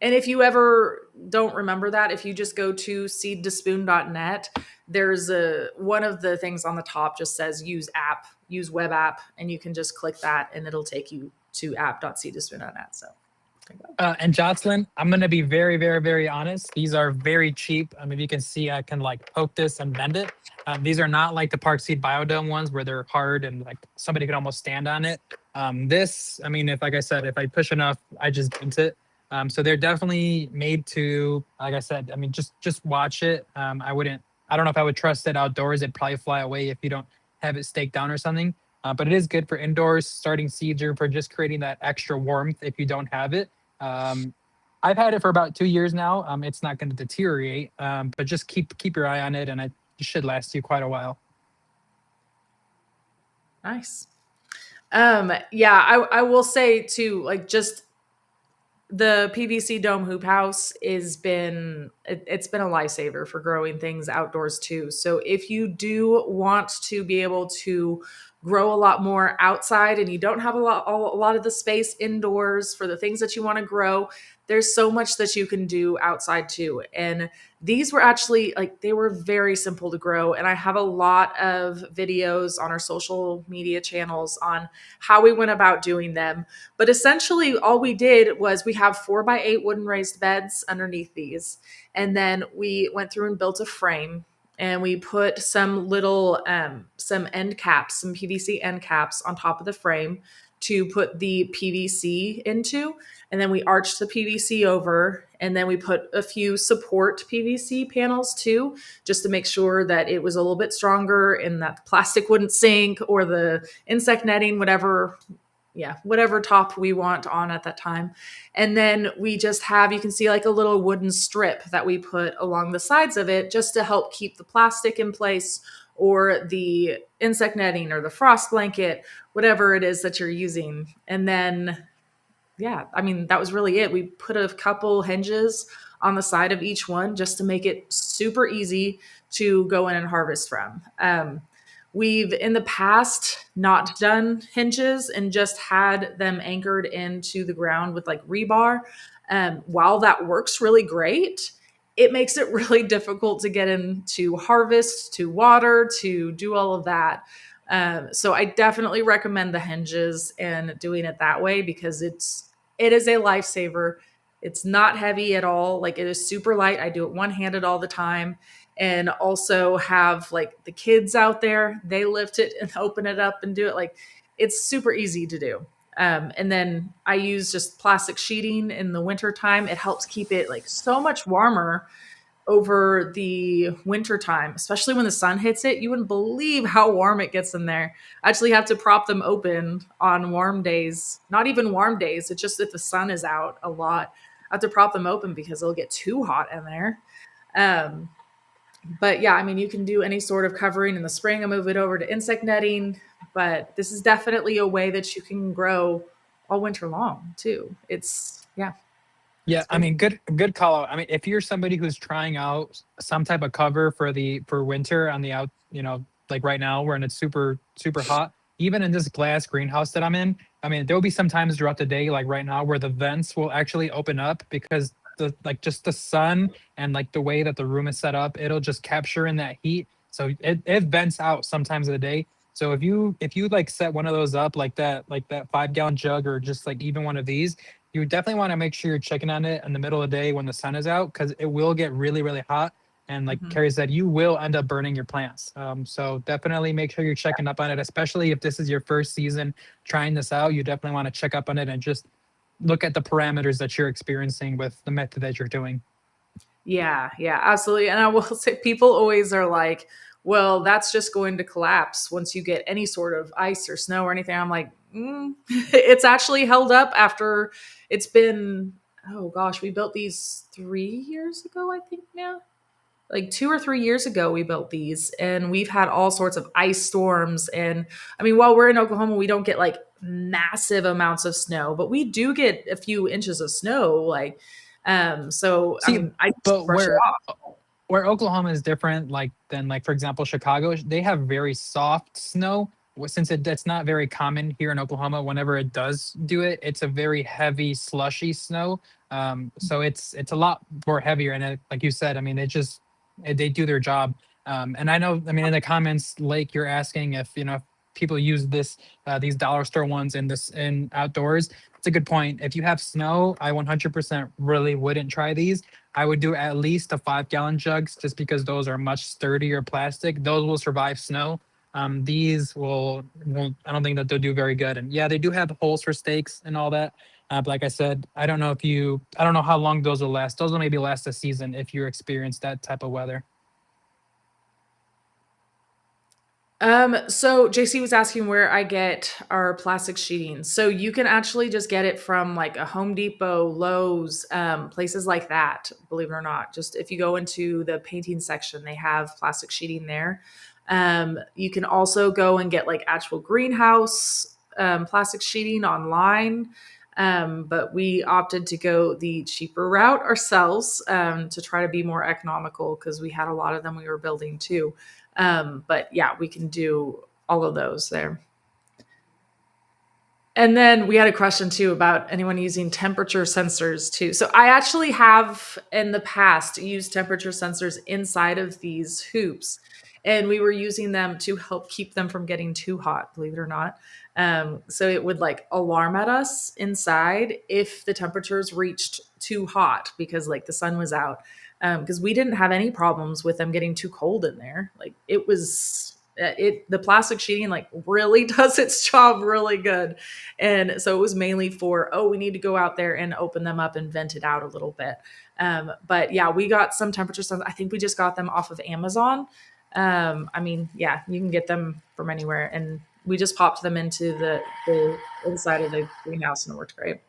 And if you ever don't remember that, if you just go to seedtospoon.net, there's one of the things on the top just says use app, use web app, and you can just click that and it'll take you to app.seedtospoon.net. So And Jocelyn, I'm gonna be very honest. These are very cheap. I mean, you can see I can like poke this and bend it. These are not like the Park Seed Biodome ones where they're hard and like somebody could almost stand on it. This, I mean, if like I said, if I push enough, I just bent it. So they're definitely made to, like I said, I mean, just watch it. I wouldn't, I don't know if I would trust it outdoors. It'd probably fly away if you don't have it staked down or something. But it is good for indoors, starting seeds, or for just creating that extra warmth if you don't have it. Um, I've had it for about 2 years now. It's not going to deteriorate, but just keep your eye on it, and it should last you quite a while. nice. Yeah, I will say too, like just the PVC dome hoop house it's been a lifesaver for growing things outdoors too. So if you do want to be able to grow a lot more outside and you don't have a lot of the space indoors for the things that you want to grow, there's so much that you can do outside too. And these were actually like they were very simple to grow, and I have a lot of videos on our social media channels on how we went about doing them. But essentially, all we did was we have 4x8 wooden raised beds underneath these. And then we went through and built a frame and we put some little, some end caps, some PVC end caps on top of the frame to put the PVC into. And then we arched the PVC over. And then we put a few support PVC panels too, just to make sure that it was a little bit stronger and that the plastic wouldn't sink or the insect netting, whatever top we want on at that time. And then we just have, you can see like a little wooden strip that we put along the sides of it just to help keep the plastic in place or the insect netting or the frost blanket, whatever it is that you're using. And then, yeah, I mean, that was really it. We put a couple hinges on the side of each one just to make it super easy to go in and harvest from. We've in the past not done hinges and just had them anchored into the ground with like rebar. While that works really great, it makes it really difficult to get into harvest, to water, to do all of that. So I definitely recommend the hinges and doing it that way because it is a lifesaver. It's not heavy at all. Like it is super light. I do it one-handed all the time, and also have like the kids out there, they lift it and open it up and do it. Like it's super easy to do. And then I use just plastic sheeting in the winter time. It helps keep it like so much warmer over the winter time, especially when the sun hits it. You wouldn't believe how warm it gets in there. I actually have to prop them open on warm days, not even warm days. It's just if the sun is out a lot, I have to prop them open because it'll get too hot in there. Um, but yeah, I mean, you can do any sort of covering in the spring and move it over to insect netting. But this is definitely a way that you can grow all winter long too. It's, yeah. Yeah, It's I great. mean, good call out. I mean, if you're somebody who's trying out some type of cover for winter on the out, like right now when it's super hot, even in this glass greenhouse that I'm in, I mean, there will be some times throughout the day, like right now, where the vents will actually open up because the like just the sun and like the way that the room is set up, it'll just capture in that heat. So it vents out sometimes of the day. So if you like set one of those up like that 5 gallon jug or just like even one of these, you definitely want to make sure you're checking on it in the middle of the day when the sun is out because it will get really hot. And like Mhm. Carrie said, you will end up burning your plants. So definitely make sure you're checking up on it, especially if this is your first season trying this out. You definitely want to check up on it and just look at the parameters that you're experiencing with the method that you're doing. Yeah, yeah, absolutely. And I will say, people always are like, well, that's just going to collapse once you get any sort of ice or snow or anything. I'm like, it's actually held up after it's been, oh gosh, we built these 3 years ago, I think now. Like 2 or 3 years ago, we built these, and we've had all sorts of ice storms. And I mean, while we're in Oklahoma, we don't get like massive amounts of snow, but we do get a few inches of snow. So I See, mean, I just but brush it off. where Oklahoma is different, like than like for example Chicago, they have very soft snow. Since it's not very common here in Oklahoma, whenever it does do it, it's a very heavy slushy snow. So it's a lot more heavier, and like you said, I mean, they do their job. And I know, I mean, in the comments, Lake, you're asking if if people use these dollar store ones in outdoors. It's a good point. If you have snow, I 100% really wouldn't try these. I would do at least a 5 gallon jugs just because those are much sturdier plastic. Those will survive snow. These will I don't think that they'll do very good. And yeah, they do have holes for stakes and all that. But like I said, I don't know how long those will last. Those will maybe last a season if you experience that type of weather. So JC was asking where I get our plastic sheeting. So you can actually just get it from like a Home Depot, Lowe's, places like that, believe it or not. Just if you go into the painting section, they have plastic sheeting there. You can also go and get like actual greenhouse plastic sheeting online. But we opted to go the cheaper route ourselves, to try to be more economical because we had a lot of them we were building too. But yeah, we can do all of those there. And then we had a question too about anyone using temperature sensors too. So I actually have in the past used temperature sensors inside of these hoops, and we were using them to help keep them from getting too hot, believe it or not. So it would like alarm at us inside if the temperatures reached too hot because like the sun was out. Because we didn't have any problems with them getting too cold in there. Like it was the plastic sheeting like really does its job really good. And so it was mainly for, oh, we need to go out there and open them up and vent it out a little bit. But yeah, we got some temperature sensors. I think we just got them off of Amazon. I mean, yeah, you can get them from anywhere. And we just popped them into the inside of the greenhouse and it worked great.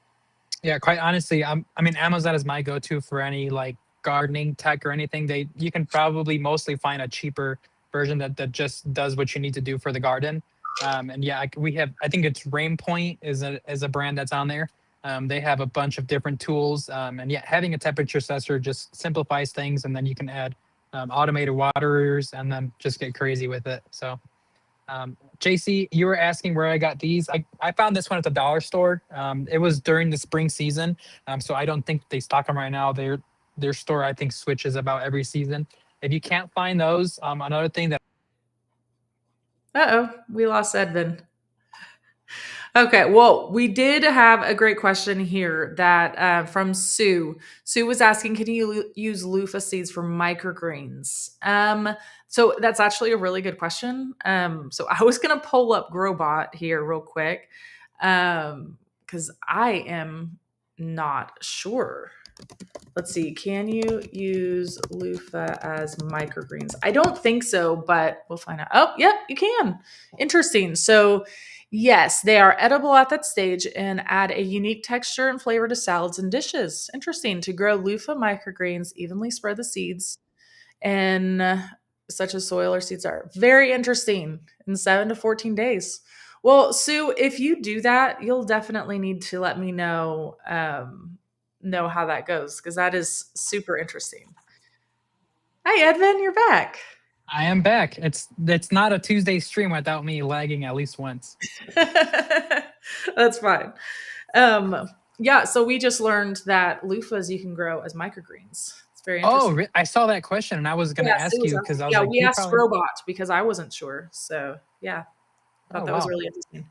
Yeah, quite honestly, I mean, Amazon is my go-to for any like gardening tech or anything. You can probably mostly find a cheaper version that just does what you need to do for the garden. And yeah, we have. I think it's Rain Point is a brand that's on there. They have a bunch of different tools, and yeah, having a temperature sensor just simplifies things, and then you can add automated waterers, and then just get crazy with it. So JC, you were asking where I got these. I found this one at the dollar store. It was during the spring season, so I don't think they stock them right now. Their store I think switches about every season. If you can't find those, another thing that Uh oh, we lost Edvin. Okay, well, we did have a great question here that from Sue. Sue was asking, can you use loofah seeds for microgreens? So that's actually a really good question. So I was gonna pull up Growbot here real quick, because I am not sure. Let's see. Can you use loofah as microgreens? I don't think so, but we'll find out. Oh, yep, you can. Interesting. So, yes, they are edible at that stage and add a unique texture and flavor to salads and dishes. Interesting. To grow loofah microgreens, evenly spread the seeds and such as soil or seeds are. Very interesting in 7 to 14 days. Well, Sue, if you do that, you'll definitely need to let me know know how that goes because that is super interesting. Hey, Edvin, you're back. I am back. It's not a Tuesday stream without me lagging at least once. That's fine. Um, yeah, so we just learned that loofahs you can grow as microgreens. It's very Oh, interesting. I saw that question and I was going to Yes, it ask was you us. because I was Yeah, like, we you asked probably. robot because I wasn't sure. So yeah, I Oh thought that was wow. really interesting.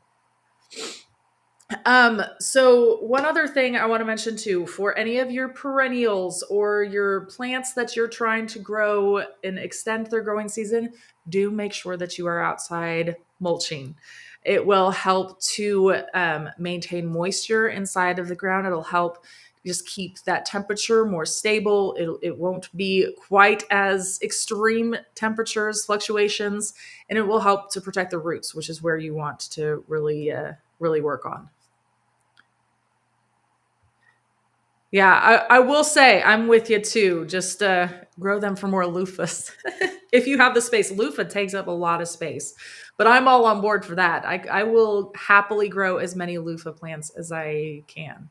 So one other thing I want to mention too, for any of your perennials or your plants that you're trying to grow and extend their growing season, do make sure that you are outside mulching. It will help to maintain moisture inside of the ground. It'll help just keep that temperature more stable. It won't be quite as extreme temperatures fluctuations, and it will help to protect the roots, which is where you want to really work on. Yeah, I will say I'm with you too. Just grow them for more loofahs. If you have the space, loofah takes up a lot of space, but I'm all on board for that. I will happily grow as many loofah plants as I can.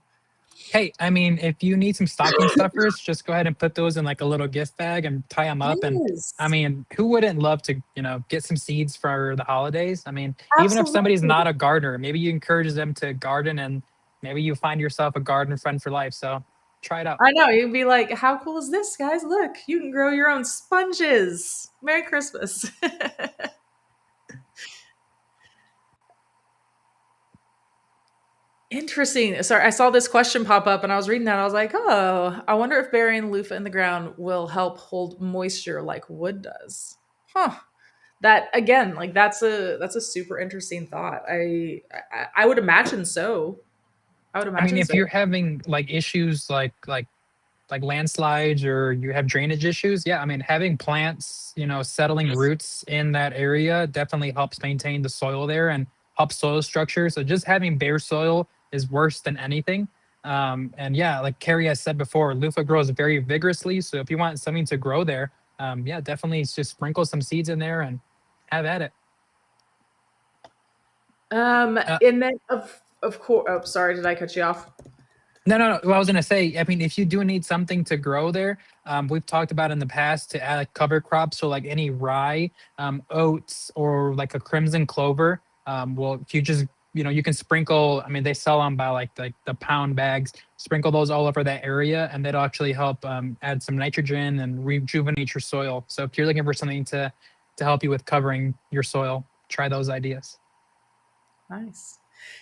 Hey, I mean, if you need some stocking stuffers, just go ahead and put those in like a little gift bag and tie them up. And I Yes, mean, who wouldn't love to, get some seeds for the holidays? I mean, even if somebody's absolutely. not a gardener, maybe you encourage them to garden and maybe you find yourself a garden friend for life. So try it out. I know. You'd be like, how cool is this, guys? Look, you can grow your own sponges. Merry Christmas. Interesting. Sorry, I saw this question pop up and I was reading that. I was like, oh, I wonder if burying loofah in the ground will help hold moisture like wood does. Huh. That again, like that's a super interesting thought. I would imagine so. I would I mean, imagine if so. you're having like issues like landslides or you have drainage issues, yeah, I mean, having plants, settling roots in that area definitely helps maintain the soil there and helps soil structure. So just having bare soil is worse than anything. And yeah, like Carrie has said before, loofah grows very vigorously. So if you want something to grow there, yeah, definitely just sprinkle some seeds in there and have at it. Uh, And then of course, oh, sorry, did I cut you off? No, no, no. Well, I was gonna say, I mean, if you do need something to grow there, we've talked about in the past to add like cover crops, so like any rye, oats, or like a crimson clover. Well, if you just, you can sprinkle. I mean, they sell them by like the pound bags. Sprinkle those all over that area, and that'll actually help add some nitrogen and rejuvenate your soil. So if you're looking for something to help you with covering your soil, try those ideas. Nice.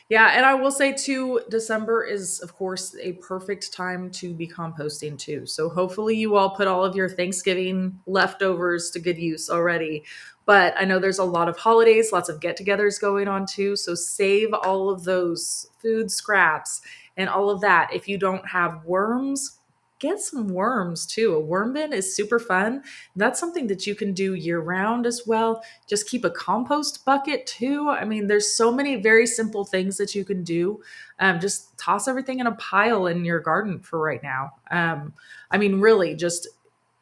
Yeah, and I will say too, December is of course a perfect time to be composting too. So hopefully you all put all of your Thanksgiving leftovers to good use already. But I know there's a lot of holidays, lots of get-togethers going on too. So save all of those food scraps and all of that. If you don't have worms, get some worms too. A worm bin is super fun. That's something that you can do year round as well. Just keep a compost bucket too. I mean, there's so many very simple things that you can do. Just toss everything in a pile in your garden for right now. I mean, really, just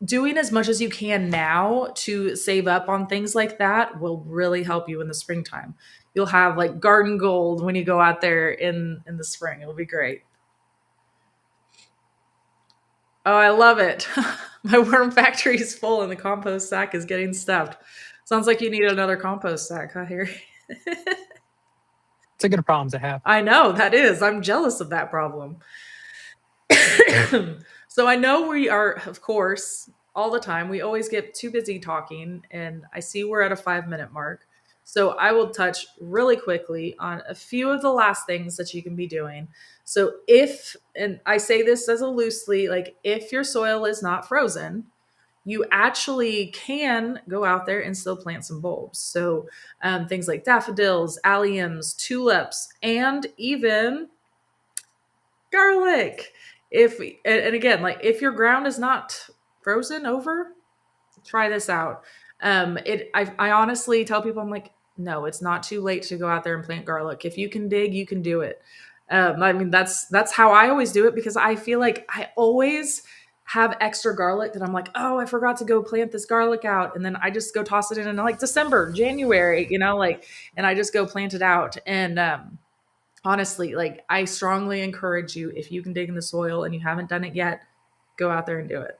doing as much as you can now to save up on things like that will really help you in the springtime. You'll have like garden gold when you go out there in the spring. It'll be great. Oh, I love it. My worm factory is full and the compost sack is getting stuffed. Sounds like you need another compost sack, huh, Harry? It's a good problem to have. I know that is. I'm jealous of that problem. So I know we are, of course, all the time. We always get too busy talking, and I see we're at a 5 minute mark. So I will touch really quickly on a few of the last things that you can be doing. So if, and I say this as a loosely, like if your soil is not frozen, you actually can go out there and still plant some bulbs. So things like daffodils, alliums, tulips, and even garlic. If and again, like if your ground is not frozen over, try this out. I honestly tell people I'm like, no, it's not too late to go out there and plant garlic. If you can dig, you can do it. I mean, that's how I always do it because I feel like I always have extra garlic that I'm like, oh, I forgot to go plant this garlic out, and then I just go toss it in like December, January, like, and I just go plant it out, and Honestly, like I strongly encourage you, if you can dig in the soil and you haven't done it yet, go out there and do it.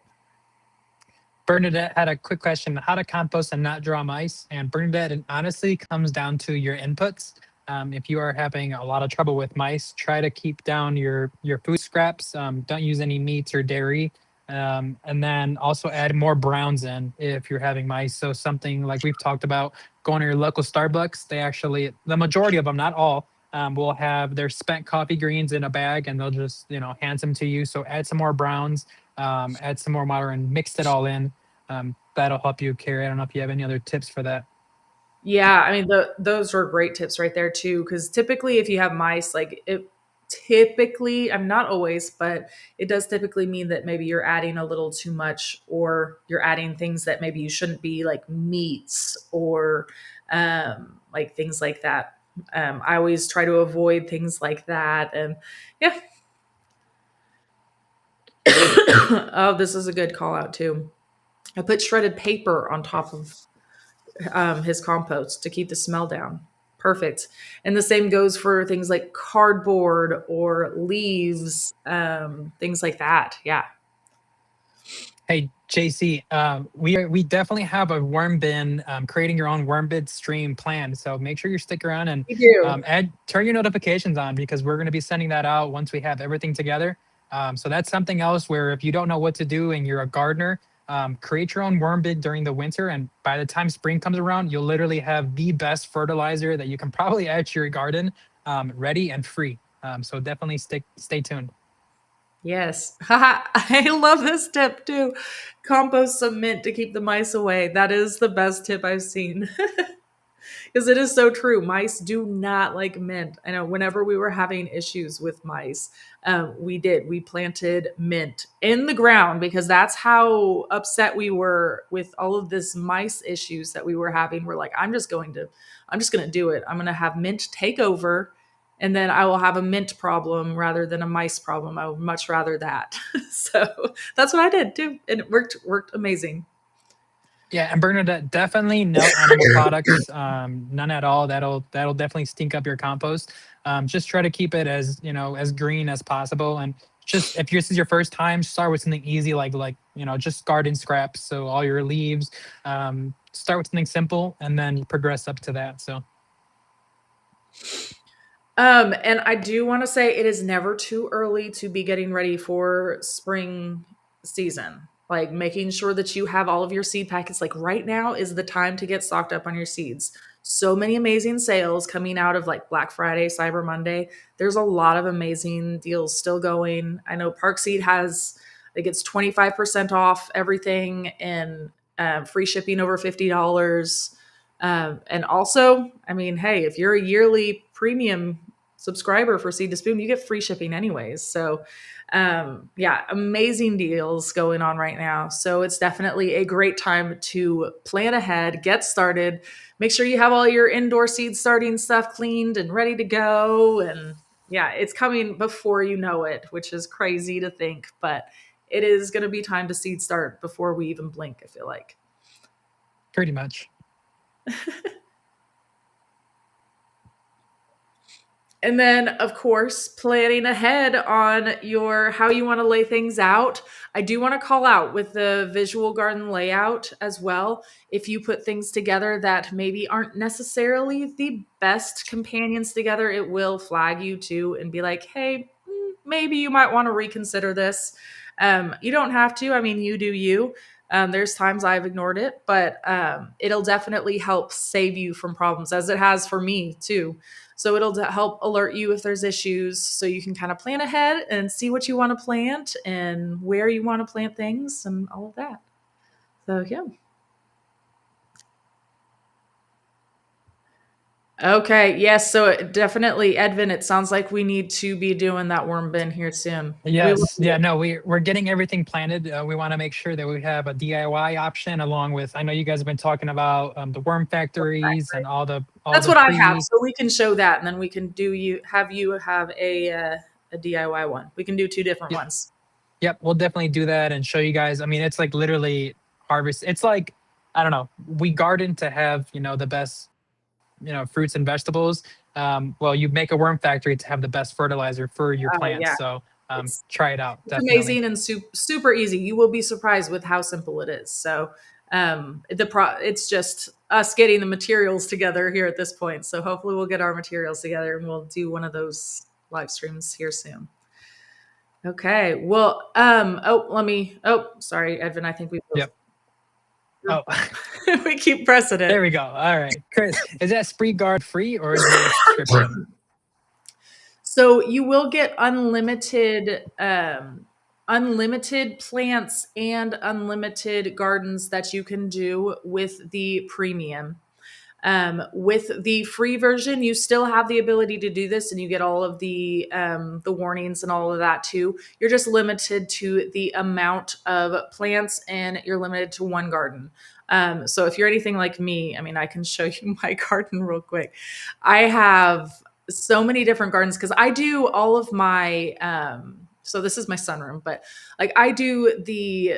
Bernadette had a quick question: how to compost and not draw mice. And Bernadette, it honestly comes down to your inputs. If you are having a lot of trouble with mice, try to keep down your food scraps. Don't use any meats or dairy. And then also add more browns in if you're having mice. So something like we've talked about, going to your local Starbucks, they actually, the majority of them, not all, will have their spent coffee greens in a bag, and they'll just hand them to you. So add some more browns, add some more water, and mix it all in. That'll help you, Carrie. I don't know if you have any other tips for that. Yeah, I mean those are great tips right there too. Because typically, if you have mice, like it typically, I'm not always, but it does typically mean that maybe you're adding a little too much, or you're adding things that maybe you shouldn't be, like meats or like things like that. I always try to avoid things like that, and yeah. Oh, this is a good call out too. I put shredded paper on top of his compost to keep the smell down. Perfect. And the same goes for things like cardboard or leaves, things like that. Yeah, Hey, JC, we definitely have a worm bin, creating your own worm bin stream planned. So make sure you stick around and we do. turn your notifications on, because we're going to be sending that out once we have everything together. So that's something else where if you don't know what to do and you're a gardener, create your own worm bin during the winter. And by the time spring comes around, you'll literally have the best fertilizer that you can probably add to your garden, ready and free. So definitely stay tuned. Yes. I love this tip too. Compost some mint to keep the mice away. That is the best tip I've seen. Because it is so true. Mice do not like mint. I know whenever we were having issues with mice, we planted mint in the ground, because that's how upset we were with all of this mice issues that we were having. We're like, I'm just going to do it. I'm going to have mint take over, and then I will have a mint problem rather than a mice problem. I would much rather that. So that's what I did too. And it worked amazing. Yeah, and Bernadette, definitely no animal products, none at all. That'll definitely stink up your compost. Just try to keep it as as green as possible, and just if this is your first time, start with something easy like just garden scraps. So all your leaves. Start with something simple, and then progress up to that. So And I do want to say it is never too early to be getting ready for spring season. Like making sure that you have all of your seed packets. Like right now is the time to get stocked up on your seeds. So many amazing sales coming out of like Black Friday, Cyber Monday. There's a lot of amazing deals still going. I know Park Seed has, I think it's 25% off everything, and free shipping over $50. And also, I mean, hey, if you're a yearly premium subscriber for Seed to Spoon, you get free shipping anyways. So, yeah, amazing deals going on right now. So it's definitely a great time to plan ahead, get started, make sure you have all your indoor seed starting stuff cleaned and ready to go. And yeah, it's coming before you know it, which is crazy to think, but it is going to be time to seed start before we even blink, I feel like. pretty much. And then, of course, planning ahead on your how you want to lay things out. I do want to call out with the visual garden layout as well. If you put things together that maybe aren't necessarily the best companions together, it will flag you too and be like, "Hey, maybe you might want to reconsider this." You don't have to. I mean, you do you. There's times I've ignored it, but it'll definitely help save you from problems, as it has for me too. So it'll help alert you if there's issues, so you can kind of plan ahead and see what you want to plant and where you want to plant things and all of that. So, yeah. Okay. Yes. So definitely, Edvin, it sounds like we need to be doing that worm bin here soon. We will Yes, do yeah, it. no, we're getting everything planted. We want to make sure that we have a DIY option along with. I know you guys have been talking about the worm factories and all That's the what I have. pre. So we can show that, and then we can do you have a DIY one. We can do two different Yep, ones. yep, we'll definitely do that and show you guys. I mean, it's like literally harvest. It's like I don't know. We garden to have the best fruits and vegetables, well, you make a worm factory to have the best fertilizer for your Oh plants. yeah, So it's try it out, it's definitely. amazing and super easy. You will be surprised with how simple it is. So it's just us getting the materials together here at this point. So hopefully we'll get our materials together and we'll do one of those live streams here soon. Okay. Well, sorry, Edvin. I think we both Yep. Oh, we keep pressing there it. we go. All right, Chris, is that Spree Guard free or is it a subscription? So you will get unlimited plants and unlimited gardens that you can do with the premium. With the free version, you still have the ability to do this, and you get all of the warnings and all of that too. You're just limited to the amount of plants, and you're limited to one garden. So if you're anything like me, I mean, I can show you my garden real quick. I have so many different gardens because I do all of my. So this is my sunroom, but like I do the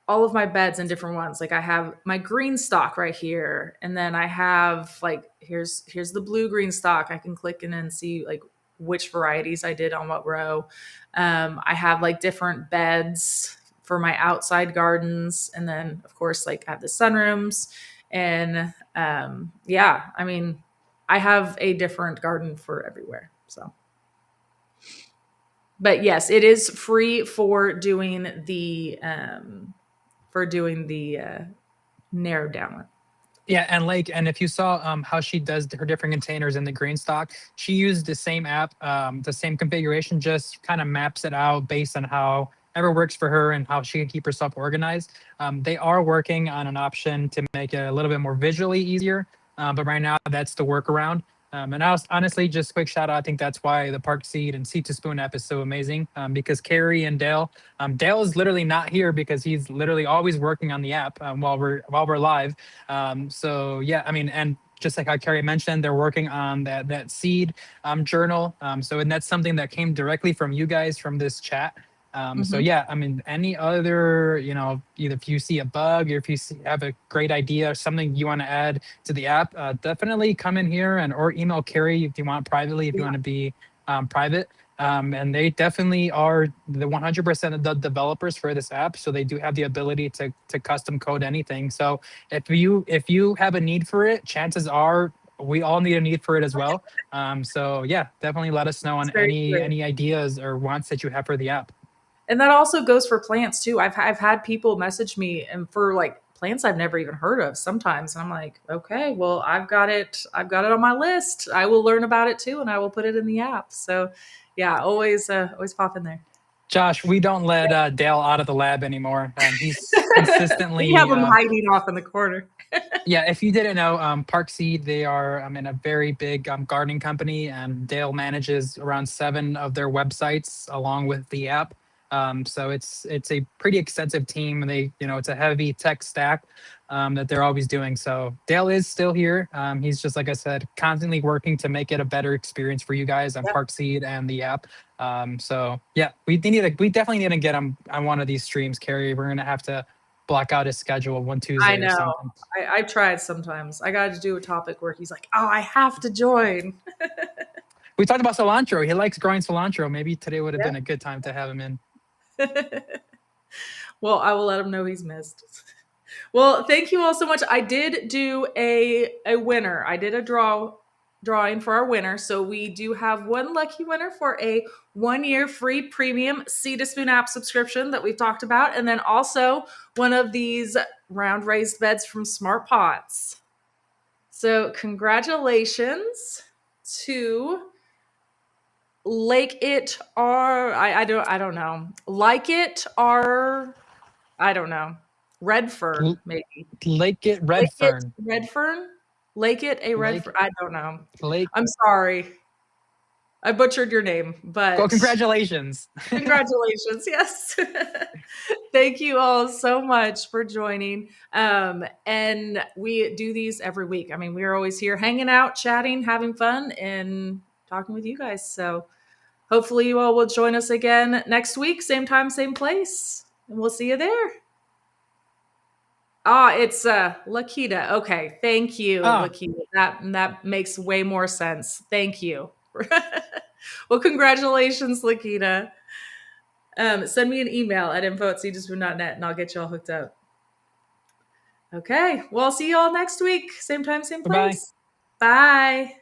all of my beds in different ones. Like I have my green stock right here, and then I have like here's the blue green stock. I can click in and see like which varieties I did on what row. I have like different beds for my outside gardens, and then of course like I have the sunrooms, and yeah, I mean I have a different garden for everywhere. So but yes, it is free for doing the narrowed down one. Yeah, and if you saw how she does her different containers in the green stock, she used the same app, the same configuration, just kind of maps it out based on how ever works for her and how she can keep herself organized. They are working on an option to make it a little bit more visually easier, but right now that's the workaround. And I was honestly just quick shout out. I think that's why the Park Seed and Seed to Spoon app is so amazing, because Carrie and Dale, Dale is literally not here because he's literally always working on the app while we're live. So yeah, I mean, and just like how Carrie mentioned, they're working on that seed journal. So and that's something that came directly from you guys from this chat. So Mm-hmm. yeah, I mean, any other, either if you see a bug or if you have a great idea or something you want to add to the app, definitely come in here and or email Carrie if you want privately, if you Yeah. want to be private. And they definitely are the 100% of the developers for this app, so they do have the ability to custom code anything. So if you have a need for it, chances are we all need a need for it as well. So yeah, definitely let us know It's on very any true. any ideas or wants that you have for the app. And that also goes for plants too. I've had people message me and for like plants I've never even heard of sometimes. And I'm like, okay, well, I've got it. I've got it on my list. I will learn about it too, and I will put it in the app. So yeah, always pop in there. Josh, we don't let Dale out of the lab anymore. He's We have consistently them hiding off in the corner. yeah, if you didn't know, Park Seed, they are in a very big gardening company, and Dale manages around 7 of their websites along with the app. So it's a pretty extensive team. And it's a heavy tech stack that they're always doing. So Dale is still here. He's just like I said, constantly working to make it a better experience for you guys on Yep. Park Seed and the app. So yeah, we definitely need to get him on one of these streams, Carrie. We're gonna have to block out his schedule one I Tuesday or know. something. I've tried sometimes. I got to do a topic where he's like, "Oh, I have to join." We talked about cilantro. He likes growing cilantro. Maybe today would have been a good time to have him in. Yeah. Well, I will let him know he's missed. Well, thank you all so much. I did do a winner. I did a drawing for our winner. So we do have one lucky winner for a 1 year free premium Seed to Spoon app subscription that we've talked about, and then also one of these round raised beds from Smart Pots. So congratulations to Lake It or I don't know. Like it or I don't know. Redfern, L- maybe. Lake it Lake it Redfern. Redfern? Lake it a Lake Redfern? I don't know. Lake. I'm sorry. I butchered your name, Well, but congratulations. congratulations. Yes. Thank you all so much for joining. And we do these every week. I mean, we're always here hanging out, chatting, having fun, and talking with you guys. So hopefully you all will join us again next week, same time, same place. And we'll see you there. It's Lakita. Okay, thank you, Ah, Lakita. That makes way more sense. Thank you. Well, congratulations, Lakita. Send me an email at info@seedspoon.net and I'll get you all hooked up. Okay. Well, I'll see you all next week. Same time, same bye bye. place. Bye.